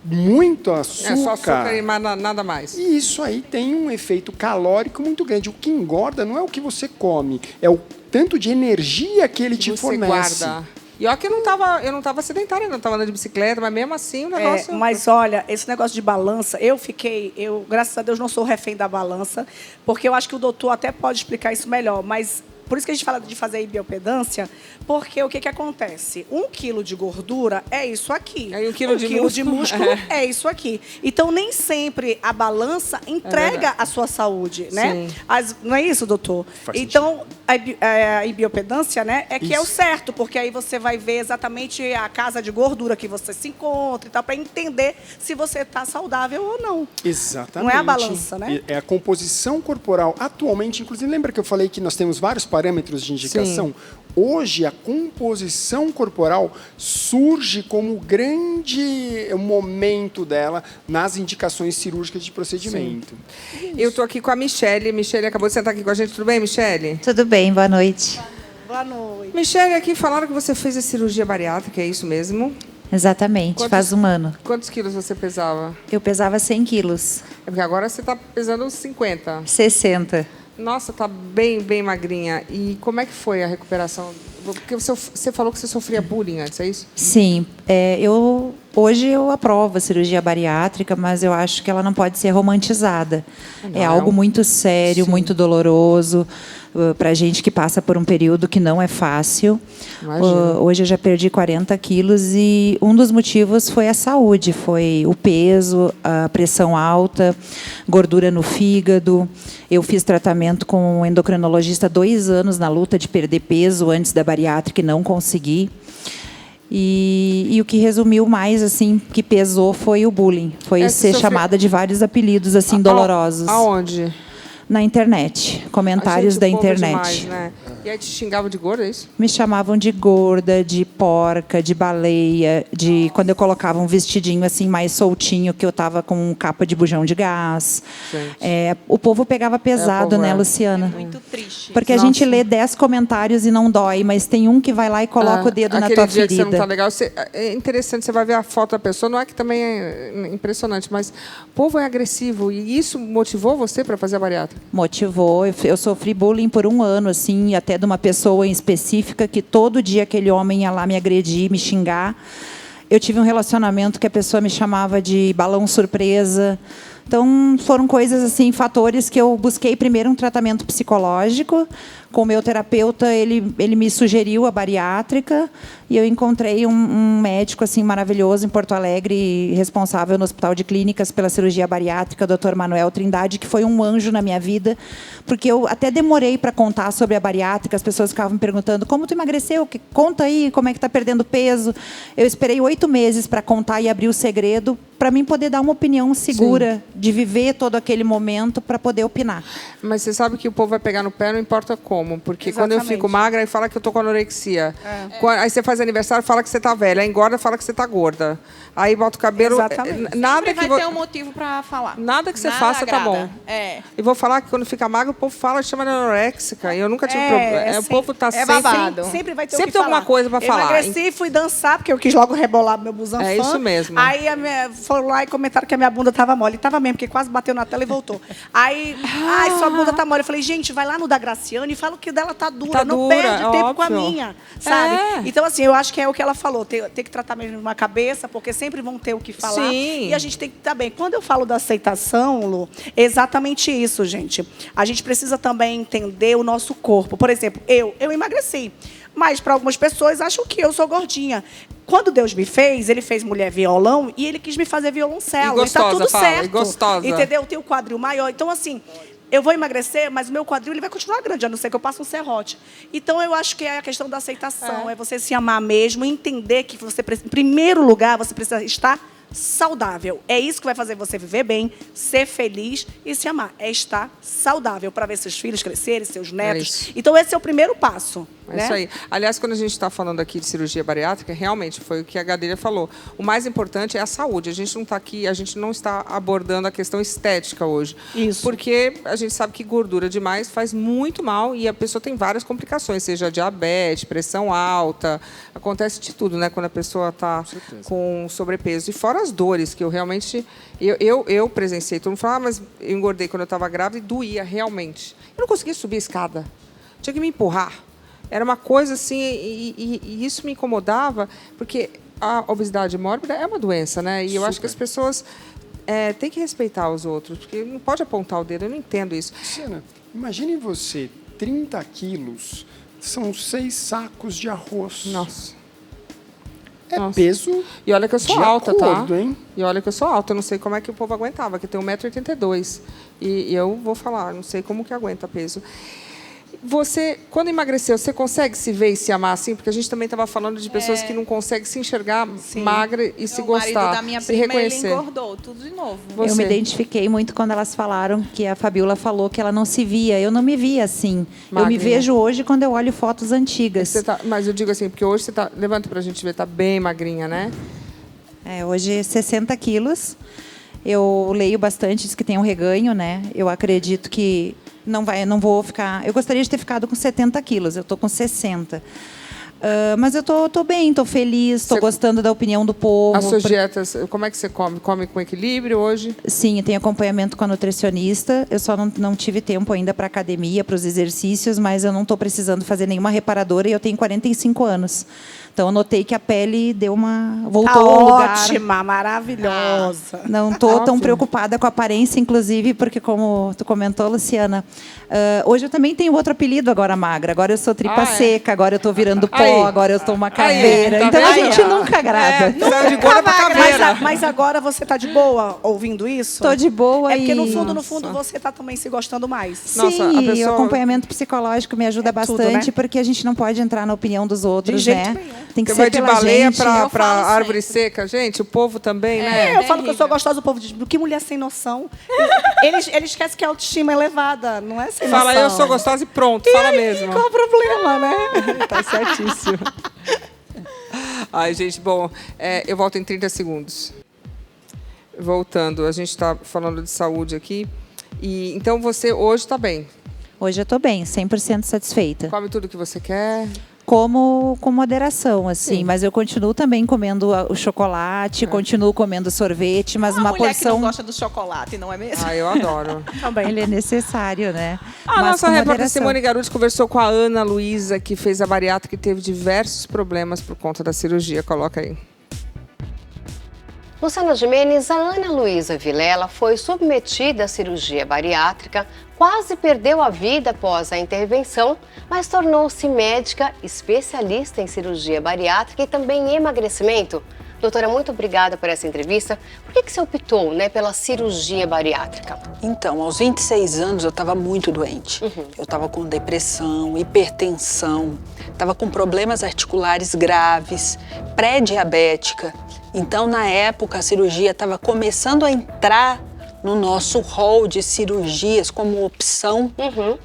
muito açúcar... Só açúcar e nada mais. E isso aí tem um efeito calórico muito grande. O que engorda não é o que você come, é o tanto de energia que ele te fornece. Guarda. E olha que eu não tava sedentária, não estava andando de bicicleta, mas mesmo assim o negócio... Mas olha, esse negócio de balança, eu graças a Deus, não sou refém da balança, porque eu acho que o doutor até pode explicar isso melhor, mas por isso que a gente fala de fazer biopedância, porque o que acontece? 1 quilo de gordura é isso aqui. Aí 1 quilo de músculo é isso aqui. Então, nem sempre a balança entrega a sua saúde, né? Não é isso, doutor? Então, a biopedância, né, que é o certo, porque aí você vai ver exatamente a casa de gordura que você se encontra e tal, para entender se você está saudável ou não. Exatamente. Não é a balança, né? É a composição corporal. Atualmente, inclusive, lembra que eu falei que nós temos vários parâmetros de indicação? Sim. Hoje, a composição corporal surge como grande momento dela nas indicações cirúrgicas de procedimento. Eu estou aqui com a Michele. Michele acabou de sentar aqui com a gente. Tudo bem, Michele? Tudo bem, boa noite. Boa noite. Michele, aqui falaram que você fez a cirurgia bariátrica, é isso mesmo? Exatamente, faz 1 ano. Quantos quilos você pesava? Eu pesava 100 quilos. É porque agora você está pesando 50. 60. Nossa, tá bem magrinha. E como é que foi a recuperação? Porque você falou que você sofria bullying antes, é isso? Sim. Hoje eu aprovo a cirurgia bariátrica, mas eu acho que ela não pode ser romantizada. É algo muito sério, sim, muito doloroso, para a gente que passa por um período que não é fácil. Hoje eu já perdi 40 quilos e um dos motivos foi a saúde, foi o peso, a pressão alta, gordura no fígado. Eu fiz tratamento com um endocrinologista 2 anos na luta de perder peso antes da bariátrica e não consegui. E o que resumiu mais, assim, que pesou foi o bullying. Foi ser chamada de vários apelidos, assim, dolorosos. Aonde? Na internet, comentários da internet. Demais, né? E aí te xingavam de gorda, é isso? Me chamavam de gorda, de porca, de baleia, de quando eu colocava um vestidinho assim mais soltinho, que eu tava com capa de bujão de gás. O povo pegava pesado, né, Luciana? É muito triste. Porque a gente lê 10 comentários e não dói, mas tem um que vai lá e coloca o dedo na tua dia ferida. Que você não tá legal, é interessante, você vai ver a foto da pessoa, não é que também é impressionante, mas o povo é agressivo. E isso motivou você para fazer a bariátrica? Motivou. Eu sofri bullying por 1 ano, assim, até de uma pessoa em específica que todo dia aquele homem ia lá me agredir, me xingar. Eu tive um relacionamento que a pessoa me chamava de balão surpresa. Então, foram coisas assim, fatores que eu busquei primeiro um tratamento psicológico. Com o meu terapeuta, ele me sugeriu a bariátrica e eu encontrei um médico assim maravilhoso em Porto Alegre, responsável no Hospital de Clínicas pela cirurgia bariátrica, o Dr. Manuel Trindade, que foi um anjo na minha vida, porque eu até demorei para contar sobre a bariátrica, as pessoas ficavam me perguntando, como tu emagreceu? Conta aí, como é que está perdendo peso? Eu esperei 8 meses para contar e abrir o segredo, para mim poder dar uma opinião segura, de viver todo aquele momento para poder opinar. Mas você sabe que o povo vai pegar no pé, não importa como. Porque quando eu fico magra, aí fala que eu tô com anorexia. Aí você faz aniversário, fala que você tá velha. Aí engorda, fala que você tá gorda. Aí bota o cabelo... Nada sempre vai ter um motivo para falar. Nada que você faça agrada. Tá bom. E vou falar que quando fica magra, o povo fala, chama de anorexica. E eu nunca tive problema. O povo tá sempre... babado. Sempre vai ter sempre tem alguma coisa para falar. Eu emagreci, fui dançar, porque eu quis logo rebolar meu busão. É isso mesmo. Aí foram lá e comentaram que a minha bunda tava mole. E tava mesmo, porque quase bateu na tela e voltou. Aí, sua bunda tá mole. Eu falei, gente, vai lá no da Graciane e fala que o dela tá dura. Não perde tempo com a minha, sabe? Então, assim, eu acho que é o que ela falou. Ter que tratar mesmo uma cabeça, porque sempre vão ter o que falar. Sim. E a gente tem que estar bem. Quando eu falo da aceitação, Lu, é exatamente isso, gente. A gente precisa também entender o nosso corpo. Por exemplo, eu emagreci. Mas, para algumas pessoas, acham que eu sou gordinha. Quando Deus me fez, Ele fez mulher violão e Ele quis me fazer violoncelo. E gostosa, tá tudo certo. E gostosa. Entendeu? Eu tenho o quadril maior. Então, assim... Eu vou emagrecer, mas o meu quadril ele vai continuar grande, a não ser que eu passe um serrote. Então, eu acho que é a questão da aceitação. É você se amar mesmo e entender que você, em primeiro lugar, você precisa estar saudável. É isso que vai fazer você viver bem, ser feliz e se amar. É estar saudável para ver seus filhos crescerem, seus netos. Então, esse é o primeiro passo. É isso aí. Aliás, quando a gente está falando aqui de cirurgia bariátrica, realmente foi o que a Gadelha falou. O mais importante é a saúde. A gente não está aqui, a gente não está abordando a questão estética hoje. Isso. Porque a gente sabe que gordura demais faz muito mal e a pessoa tem várias complicações, seja diabetes, pressão alta. Acontece de tudo, né? Quando a pessoa está com sobrepeso. E fora as dores, que eu realmente... Eu presenciei. Todo mundo fala, mas eu engordei quando eu estava grávida e doía realmente. Eu não conseguia subir a escada. Tinha que me empurrar. Era uma coisa assim, e isso me incomodava, porque a obesidade mórbida é uma doença, né? E eu acho que as pessoas têm que respeitar os outros, porque não pode apontar o dedo, eu não entendo isso. Luciana, imagine você, 30 quilos, são 6 sacos de arroz. Nossa. Nossa. Peso. E olha que eu sou alta, acordo, tá? Hein? E olha que eu sou alta, eu não sei como é que o povo aguentava, que tem 1,82 m. E eu vou falar, não sei como que aguenta peso. Você, quando emagreceu, você consegue se ver e se amar assim? Porque a gente também estava falando de pessoas que não conseguem se enxergar magra e se gostar, o marido da minha se prima, reconhecer. Ele engordou, tudo de novo. Eu me identifiquei muito quando elas falaram que a Fabiola falou que ela não se via. Eu não me via assim. Magrinha. Eu me vejo hoje quando eu olho fotos antigas. Mas eu digo assim, porque hoje você está... Levanta para a gente ver, está bem magrinha, né? Hoje 60 quilos. Eu leio bastante, diz que tem um reganho, né? Eu acredito que não vou ficar... Eu gostaria de ter ficado com 70 quilos, eu estou com 60. Mas eu tô bem, estou feliz, estou gostando da opinião do povo. As suas dietas, como é que você come? Come com equilíbrio hoje? Sim, eu tenho acompanhamento com a nutricionista. Eu só não tive tempo ainda para academia, para os exercícios, mas eu não estou precisando fazer nenhuma reparadora e eu tenho 45 anos. Então, eu notei que a pele voltou ao lugar. Ótima, maravilhosa. Não estou tão preocupada com a aparência, inclusive, porque, como tu comentou, Luciana, hoje eu também tenho outro apelido agora magra. Agora eu sou tripa seca, agora eu estou virando pombo. ló, agora eu sou uma caveira. tá Então a vendo? gente nunca agrada. Precisava de gorda pra caveira. Mas agora você tá de boa ouvindo isso? Tô de boa. É porque no e- fundo, você tá também se gostando mais. Nossa, Sim, a e pessoa- o acompanhamento psicológico me ajuda tudo, bastante, né? porque a gente não pode entrar na opinião dos outros, De jeito né? nenhum. Tem que Você vai ser de pela baleia gente. pra Eu falo árvore sempre. seca. Gente, o povo também, né? Eu falo que eu sou terrível. gostosa, o povo diz, que mulher sem noção. Ele esquece que a autoestima é elevada, não é sem Fala, noção. eu sou gostosa e pronto, fala mesmo. Qual o problema, né? Tá certíssimo. Ai, gente, bom, eu volto em 30 segundos. Voltando, a gente está falando de saúde aqui. E então você hoje está bem. Hoje eu tô bem, 100% satisfeita. Come tudo que você quer. Como com moderação, assim, Sim. mas eu continuo também comendo o chocolate, continuo comendo sorvete, mas Uma uma mulher que não porção. gosta do chocolate, não é mesmo? Ah, eu adoro. Ele é necessário, né? A Mas nossa com repórter moderação. Simone Garuti conversou com a Ana Luísa, que fez a bariátrica e teve diversos problemas por conta da cirurgia. Coloca aí. No Sana Gimenez, a Ana Luísa Vilela foi submetida à cirurgia bariátrica, quase perdeu a vida após a intervenção, mas tornou-se médica especialista em cirurgia bariátrica e também em emagrecimento. Doutora, muito obrigada por essa entrevista. Por que você optou, pela cirurgia bariátrica? Então, aos 26 anos eu estava muito doente. Eu estava com depressão, hipertensão, estava com problemas articulares graves, pré-diabética. Então, na época, a cirurgia estava começando a entrar no nosso hall de cirurgias como opção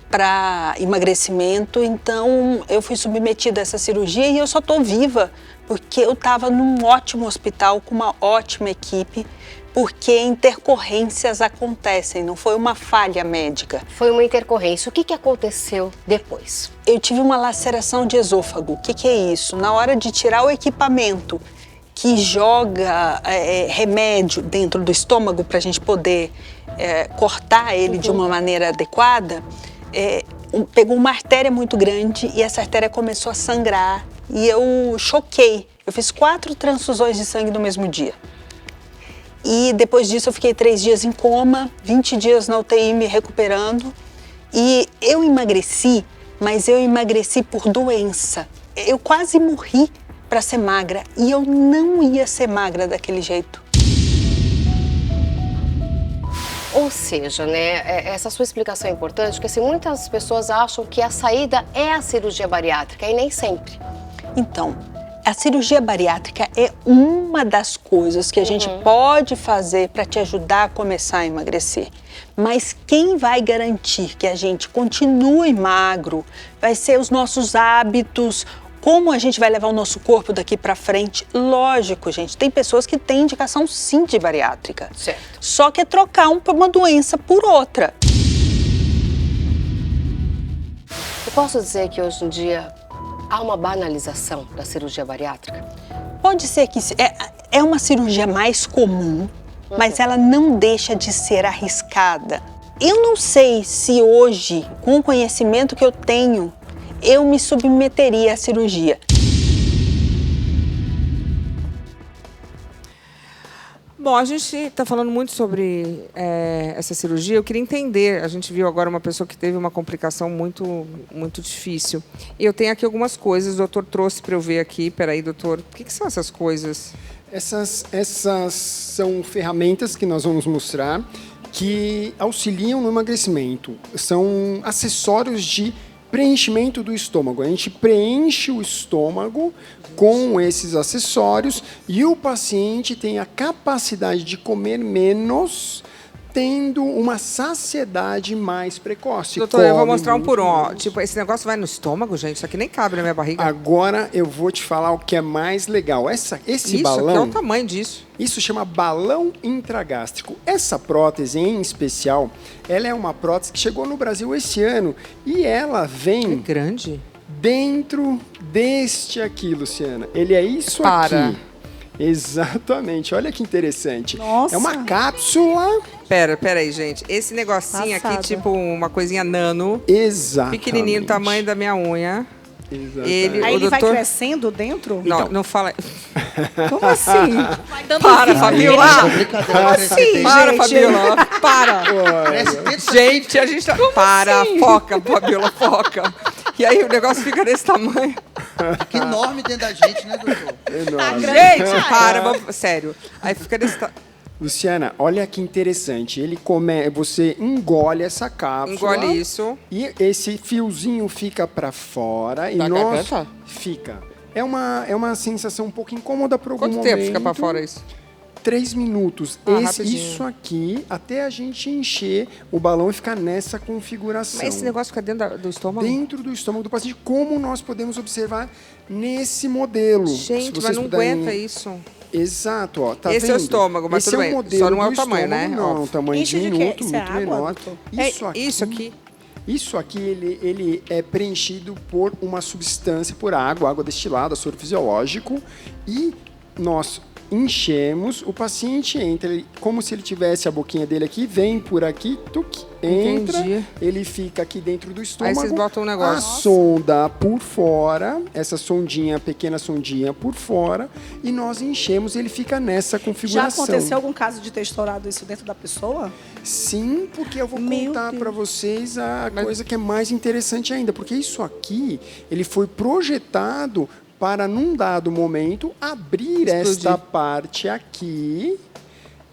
para emagrecimento. Então, eu fui submetida a essa cirurgia e eu só estou viva porque eu estava num ótimo hospital com uma ótima equipe, porque intercorrências acontecem, não foi uma falha médica. Foi uma intercorrência. O que aconteceu depois? Eu tive uma laceração de esôfago. O que é isso? Na hora de tirar o equipamento que joga remédio dentro do estômago para a gente poder cortar ele de uma maneira adequada, pegou uma artéria muito grande e essa artéria começou a sangrar e eu choquei. Eu fiz 4 transfusões de sangue no mesmo dia. E depois disso eu fiquei 3 dias em coma, 20 dias na UTI me recuperando. E eu emagreci, mas eu emagreci por doença. Eu quase morri para ser magra e eu não ia ser magra daquele jeito. Ou seja, essa sua explicação é importante, porque assim, muitas pessoas acham que a saída é a cirurgia bariátrica e nem sempre. Então, a cirurgia bariátrica é uma das coisas que a gente pode fazer para te ajudar a começar a emagrecer. Mas quem vai garantir que a gente continue magro vai ser os nossos hábitos, como a gente vai levar o nosso corpo daqui para frente. Lógico, gente, tem pessoas que têm indicação sim de bariátrica. Certo. Só que é trocar uma doença por outra. Eu posso dizer que hoje em dia há uma banalização da cirurgia bariátrica? Pode ser que é uma cirurgia mais comum, mas ela não deixa de ser arriscada. Eu não sei se hoje, com o conhecimento que eu tenho, eu me submeteria à cirurgia. Bom, a gente está falando muito sobre essa cirurgia. Eu queria entender. A gente viu agora uma pessoa que teve uma complicação muito, muito difícil. E eu tenho aqui algumas coisas. O doutor trouxe para eu ver aqui. Peraí, doutor. O que são essas coisas? Essas são ferramentas que nós vamos mostrar que auxiliam no emagrecimento. São acessórios de preenchimento do estômago. A gente preenche o estômago com esses acessórios e o paciente tem a capacidade de comer menos, tendo uma saciedade mais precoce. Doutor, eu vou Come mostrar um muito por um. Ó. menos. Tipo, esse negócio vai no estômago, gente? Isso aqui nem cabe na minha barriga. Agora eu vou te falar o que é mais legal. Esse Isso balão, aqui é o tamanho disso. isso chama balão intragástrico. Essa prótese em especial, ela é uma prótese que chegou no Brasil esse ano e ela É vem grande. dentro deste aqui, Luciana. Ele é isso Para. aqui. Exatamente. Olha que interessante. Nossa. É uma cápsula. Pera aí, gente. Esse negocinho Passado. aqui, tipo uma coisinha nano, Exatamente. pequenininho, do tamanho da minha unha. Exatamente. Ele, Aí o ele vai doutor... crescendo dentro? Não, não fala... Como assim? Vai dando Para, vida. Fabiola! Brincadeira, assim? Para, Gente. Fabiola! Para! Cresce dentro Gente, a gente tá... Para, foca, Fabiola, foca. E aí o negócio fica desse tamanho. Que enorme dentro da gente, né, doutor? Enorme. Gente, sério. Aí fica desse tamanho. Luciana, olha que interessante. Você engole essa cápsula. Engole isso. E esse fiozinho fica para fora. E garganta? Fica. É uma sensação um pouco incômoda por algum momento. Quanto tempo fica para fora isso? 3 minutos. Isso aqui, até a gente encher o balão e ficar nessa configuração. Mas esse negócio fica dentro do estômago? Dentro do estômago do paciente, como nós podemos observar nesse modelo. Gente, mas não aguenta isso. Exato, ó. Tá esse vendo? é o estômago, mas esse tudo é bem. O modelo só não é o do tamanho, estômago, né? Não, é um tamanho Enche de diminuto, quê? Isso é muito água, menor. doutor? Isso aqui. Isso aqui, ele é preenchido por uma substância, por água destilada, soro fisiológico, e nós enchemos, o paciente entra, como se ele tivesse a boquinha dele aqui, vem por aqui, entra, ele fica aqui dentro do estômago. Aí vocês botam um negócio. A sonda por fora, essa pequena sondinha por fora, e nós enchemos e ele fica nessa configuração. Já aconteceu algum caso de ter estourado isso dentro da pessoa? Sim, porque eu vou contar para vocês a coisa que é mais interessante ainda, porque isso aqui, ele foi projetado para, num dado momento, abrir esta parte aqui.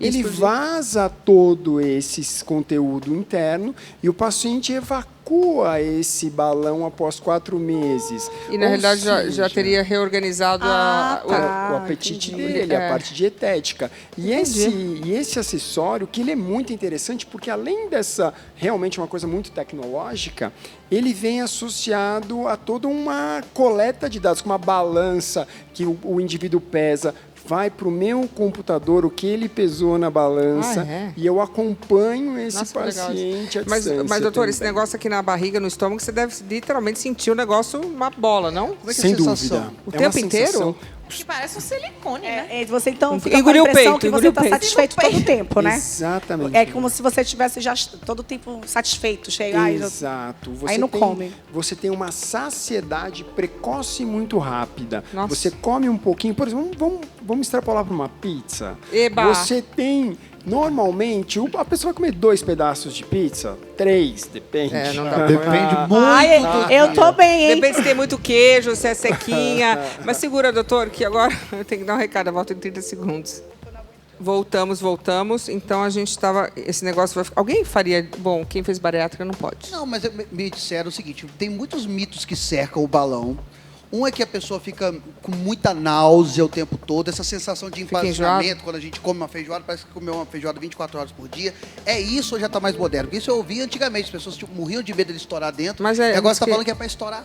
Ele vaza todo esse conteúdo interno e o paciente evacua esse balão após 4 meses. E, na realidade, já teria reorganizado o apetite dele, a parte dietética. E esse acessório, que ele é muito interessante, porque além dessa, realmente uma coisa muito tecnológica, ele vem associado a toda uma coleta de dados, com uma balança que o indivíduo pesa, vai para o meu computador o que ele pesou na balança e eu acompanho esse paciente à distância. Mas, doutor, esse negócio aqui na barriga, no estômago, você deve literalmente sentir o negócio, uma bola, não? Como é que Sem é a sensação? dúvida. O tempo inteiro? Que parece um silicone, né? Você então fica Engoliu com a o impressão peito, que você engoliu está o peito. satisfeito todo o tempo, né? Exatamente. É como se você estivesse já todo o tempo satisfeito, cheio. Exato. Aí não come. Você tem uma saciedade precoce muito rápida. Nossa. Você come um pouquinho, por exemplo, vamos extrapolar para uma pizza. Eba! Você tem... Normalmente, a pessoa vai comer 2 pedaços de pizza, 3, depende. Não dá Depende muito. Eu tô bem, hein? Depende se tem muito queijo, se é sequinha. Mas segura, doutor, que agora eu tenho que dar um recado. Eu volto em 30 segundos. Voltamos. Então a gente estava... Esse negócio vai... Alguém faria... Bom, quem fez bariátrica não pode. Não, mas me disseram o seguinte, tem muitos mitos que cercam o balão. Um é que a pessoa fica com muita náusea o tempo todo, essa sensação de empanzinamento, quando a gente come uma feijoada, parece que comeu uma feijoada 24 horas por dia. É isso ou já está mais moderno? Porque isso eu ouvi antigamente, as pessoas morriam de medo de estourar dentro, e agora você está falando que é para estourar.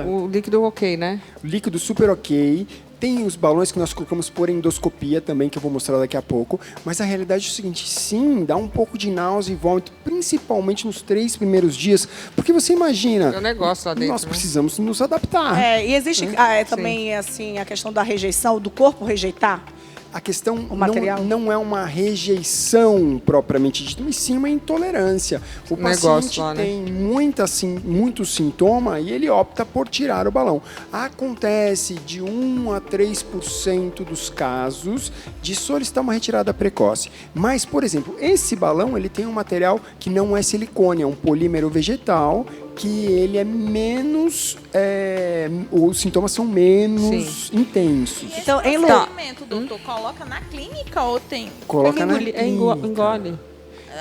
O líquido ok, né? Líquido super ok. Tem os balões que nós colocamos por endoscopia também, que eu vou mostrar daqui a pouco. Mas a realidade é o seguinte, sim, dá um pouco de náusea e vômito, principalmente nos 3 primeiros dias. Porque você imagina, é um negócio lá dentro, nós precisamos nos adaptar. E existe também assim, a questão da rejeição, do corpo rejeitar? A questão não é uma rejeição propriamente dita, mas sim uma intolerância. O paciente tem muito sintoma e ele opta por tirar o balão. Acontece de 1 a 3% dos casos de solicitar uma retirada precoce. Mas, por exemplo, esse balão ele tem um material que não é silicone, é um polímero vegetal, que ele é menos... os sintomas são menos intensos. E então, esse tratamento, doutor, coloca na clínica ou tem... Coloca na clínica. Engole.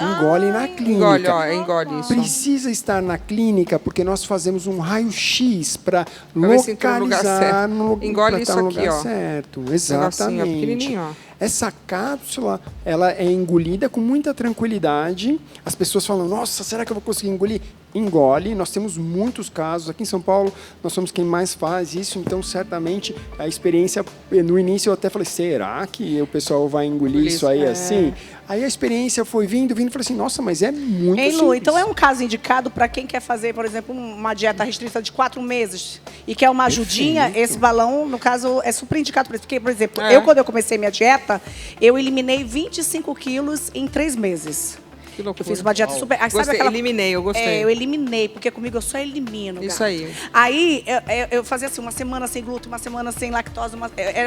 Engole na clínica. Engole isso. Precisa estar na clínica porque nós fazemos um raio-x para localizar no engole isso aqui, ó. certo. Exatamente. Pequenininho, ó. Essa cápsula, ela é engolida com muita tranquilidade. As pessoas falam, nossa, será que eu vou conseguir engolir? Engole. Nós temos muitos casos. Aqui em São Paulo, nós somos quem mais faz isso. Então, certamente, a experiência... No início, eu até falei, será que o pessoal vai engolir isso aí assim? Aí a experiência foi vindo. Falei assim, nossa, mas é muito simples. Lu, então é um caso indicado para quem quer fazer, por exemplo, uma dieta restrita de 4 meses e quer uma ajudinha, esse balão, no caso, é super indicado por isso. Porque, por exemplo, quando eu comecei minha dieta, eu eliminei 25 quilos em 3 meses. Que loucura. Eu fiz uma dieta super... Aí, sabe Gostei, aquela... eliminei, eu gostei. Eu eliminei, porque comigo eu só elimino. Isso gata. aí. Aí eu fazia assim, uma semana sem glúten, uma semana sem lactose.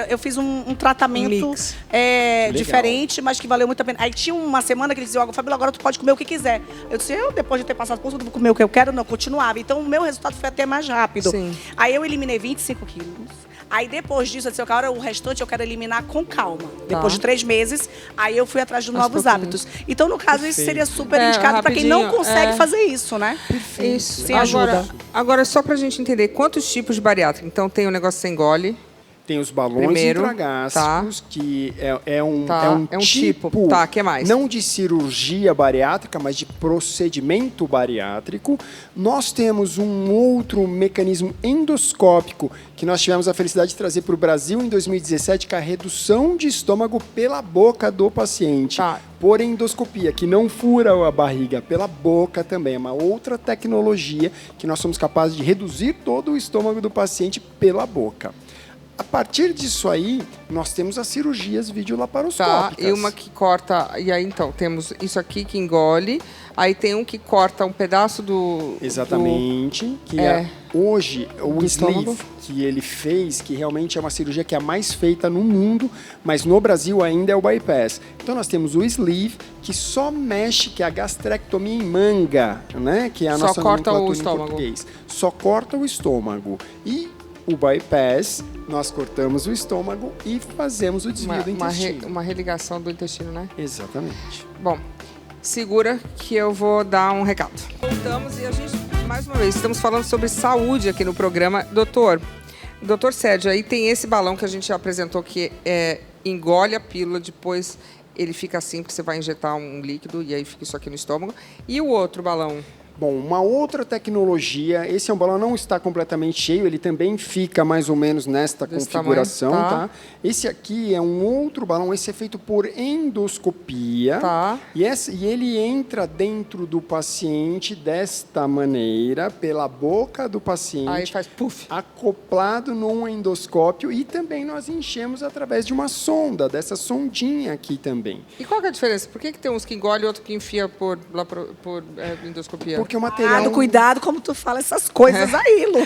Eu fiz um tratamento mix. diferente, mas que valeu muito a pena. Aí tinha uma semana que eles diziam, Fabíola, agora tu pode comer o que quiser. Eu disse, depois de ter passado por tudo, vou comer o que eu quero? Não, continuava. Então, o meu resultado foi até mais rápido. Sim. Aí eu eliminei 25 quilos. Aí depois disso, eu disse, cara, o restante eu quero eliminar com calma. Depois de 3 meses, aí eu fui atrás de novos hábitos. Então, no caso, isso seria super indicado para quem não consegue fazer isso, né? Isso. Sem ajuda. Agora, só pra gente entender, quantos tipos de bariátrica? Então, tem o negócio que você engole. Tem os balões Primeiro, intragástricos, que é um tipo. Que mais? Não de cirurgia bariátrica, mas de procedimento bariátrico. Nós temos um outro mecanismo endoscópico que nós tivemos a felicidade de trazer para o Brasil em 2017, que é a redução de estômago pela boca do paciente. Por endoscopia, que não fura a barriga, pela boca também. É uma outra tecnologia que nós somos capazes de reduzir todo o estômago do paciente pela boca. A partir disso aí, nós temos as cirurgias videolaparoscópicas. E uma que corta... E aí, então, temos isso aqui que engole. Aí tem um que corta um pedaço do... Exatamente. Hoje, o sleeve que ele fez, que realmente é uma cirurgia que é a mais feita no mundo, mas no Brasil ainda é o bypass. Então, nós temos o sleeve, que só mexe, que é a gastrectomia em manga, né? Que é a nossa nomenclatura em português. Só corta o estômago. E o bypass, nós cortamos o estômago e fazemos o desvio do intestino. Uma religação do intestino, né? Exatamente. Bom, segura que eu vou dar um recado. Voltamos e a gente, mais uma vez, estamos falando sobre saúde aqui no programa. Doutor Sérgio, aí tem esse balão que a gente já apresentou que engole a pílula, depois ele fica assim, porque você vai injetar um líquido e aí fica isso aqui no estômago. E o outro balão? Bom, uma outra tecnologia, esse balão não está completamente cheio, ele também fica mais ou menos nesta configuração, tá? Esse aqui é um outro balão, esse é feito por endoscopia. E ele entra dentro do paciente desta maneira, pela boca do paciente. Aí faz puff. Acoplado num endoscópio e também nós enchemos através de uma sonda, dessa sondinha aqui também. E qual que é a diferença? Por que tem uns que engole e outro que enfia por endoscopia? Porque o material... Cuidado como tu fala essas coisas aí, Lu.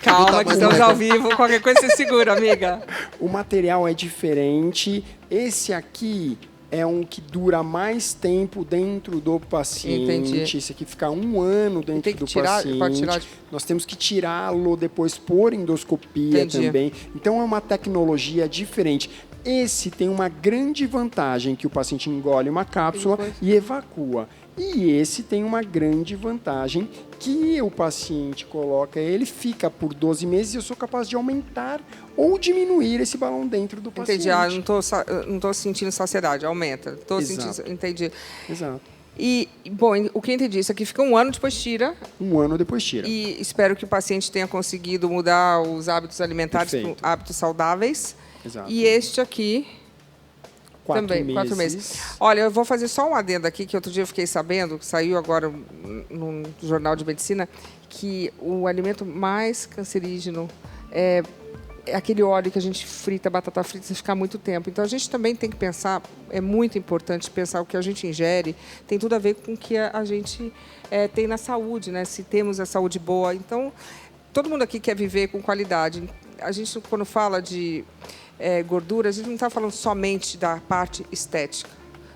Calma, que estamos ao vivo. Qualquer coisa você segura, amiga. O material é diferente. Esse aqui é um que dura mais tempo dentro do paciente. Entendi. Esse aqui fica 1 ano dentro do paciente. Pode tirar. Nós temos que tirá-lo depois por endoscopia também. Então, é uma tecnologia diferente. Esse tem uma grande vantagem, que o paciente engole uma cápsula e evacua. E esse tem uma grande vantagem, que o paciente coloca, ele fica por 12 meses e eu sou capaz de aumentar ou diminuir esse balão dentro do paciente. Entendi. Não estou sentindo saciedade, aumenta. Entendi. Exato. E, bom, o que eu entendi, isso aqui fica 1 ano, depois tira. 1 ano depois tira. E espero que o paciente tenha conseguido mudar os hábitos alimentares para hábitos saudáveis. Exato. E este aqui... 4 meses. Olha, eu vou fazer só um adendo aqui, que outro dia eu fiquei sabendo, que saiu agora no Jornal de Medicina, que o alimento mais cancerígeno é aquele óleo que a gente frita, batata frita, se ficar muito tempo. Então, a gente também tem que pensar, é muito importante pensar o que a gente ingere, tem tudo a ver com o que a gente tem na saúde, né? Se temos a saúde boa. Então, todo mundo aqui quer viver com qualidade. A gente, quando fala de... gordura, a gente não está falando somente da parte estética.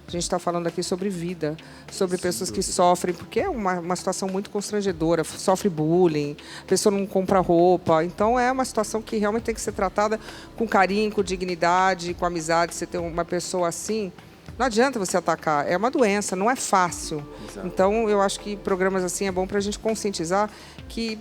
A gente está falando aqui sobre vida, sobre pessoas que sofrem, porque é uma situação muito constrangedora, sofre bullying, a pessoa não compra roupa. Então, é uma situação que realmente tem que ser tratada com carinho, com dignidade, com amizade. Você ter uma pessoa assim, não adianta você atacar. É uma doença, não é fácil. Exato. Então, eu acho que programas assim é bom para a gente conscientizar que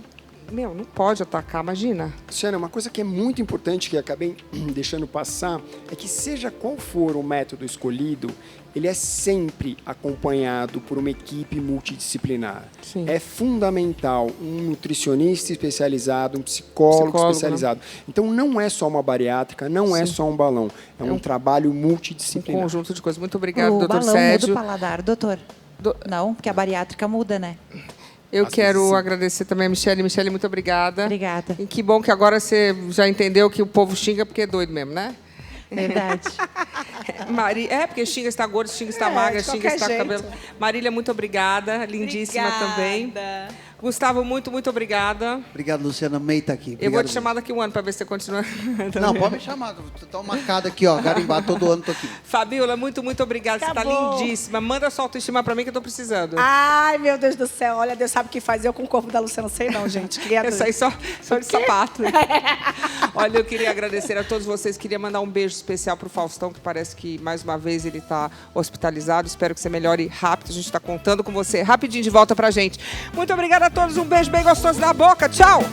não pode atacar, imagina. Luciana, uma coisa que é muito importante, que eu acabei deixando passar, é que seja qual for o método escolhido, ele é sempre acompanhado por uma equipe multidisciplinar. Sim. É fundamental um nutricionista especializado, um psicólogo especializado. Né? Então, não é só uma bariátrica, não é só um balão. É um trabalho multidisciplinar. Um conjunto de coisas. Muito obrigado, doutor Sérgio. O balão muda o paladar, doutor? Não, porque a bariátrica muda, né? Eu quero agradecer também a Michele. Michele, muito obrigada. Obrigada. E que bom que agora você já entendeu que o povo xinga porque é doido mesmo, né? Verdade. Porque Xinga está gorda, Xinga está magra, Xinga está com cabelo. Marília, muito obrigada. Lindíssima também. Gustavo, muito obrigada. Obrigado, Luciana. Amei estar aqui. Obrigado, eu vou te chamar daqui um ano para ver se você continua. Não, pode me chamar. Estou marcado aqui, ó. Garimbado, todo ano tô aqui. Fabiola, muito obrigada. Acabou. Você está lindíssima. Manda sua autoestima para mim que eu tô precisando. Ai, meu Deus do céu. Olha, Deus sabe o que faz eu com o corpo da Luciana. Sei não, gente. Eu saí só de sapato. Olha, eu queria agradecer a todos vocês. Queria mandar um beijo especial pro Faustão, que parece que, mais uma vez, ele está hospitalizado. Espero que você melhore rápido. A gente está contando com você. Rapidinho de volta pra gente. Muito obrigada a todos. Um beijo bem gostoso na boca. Tchau!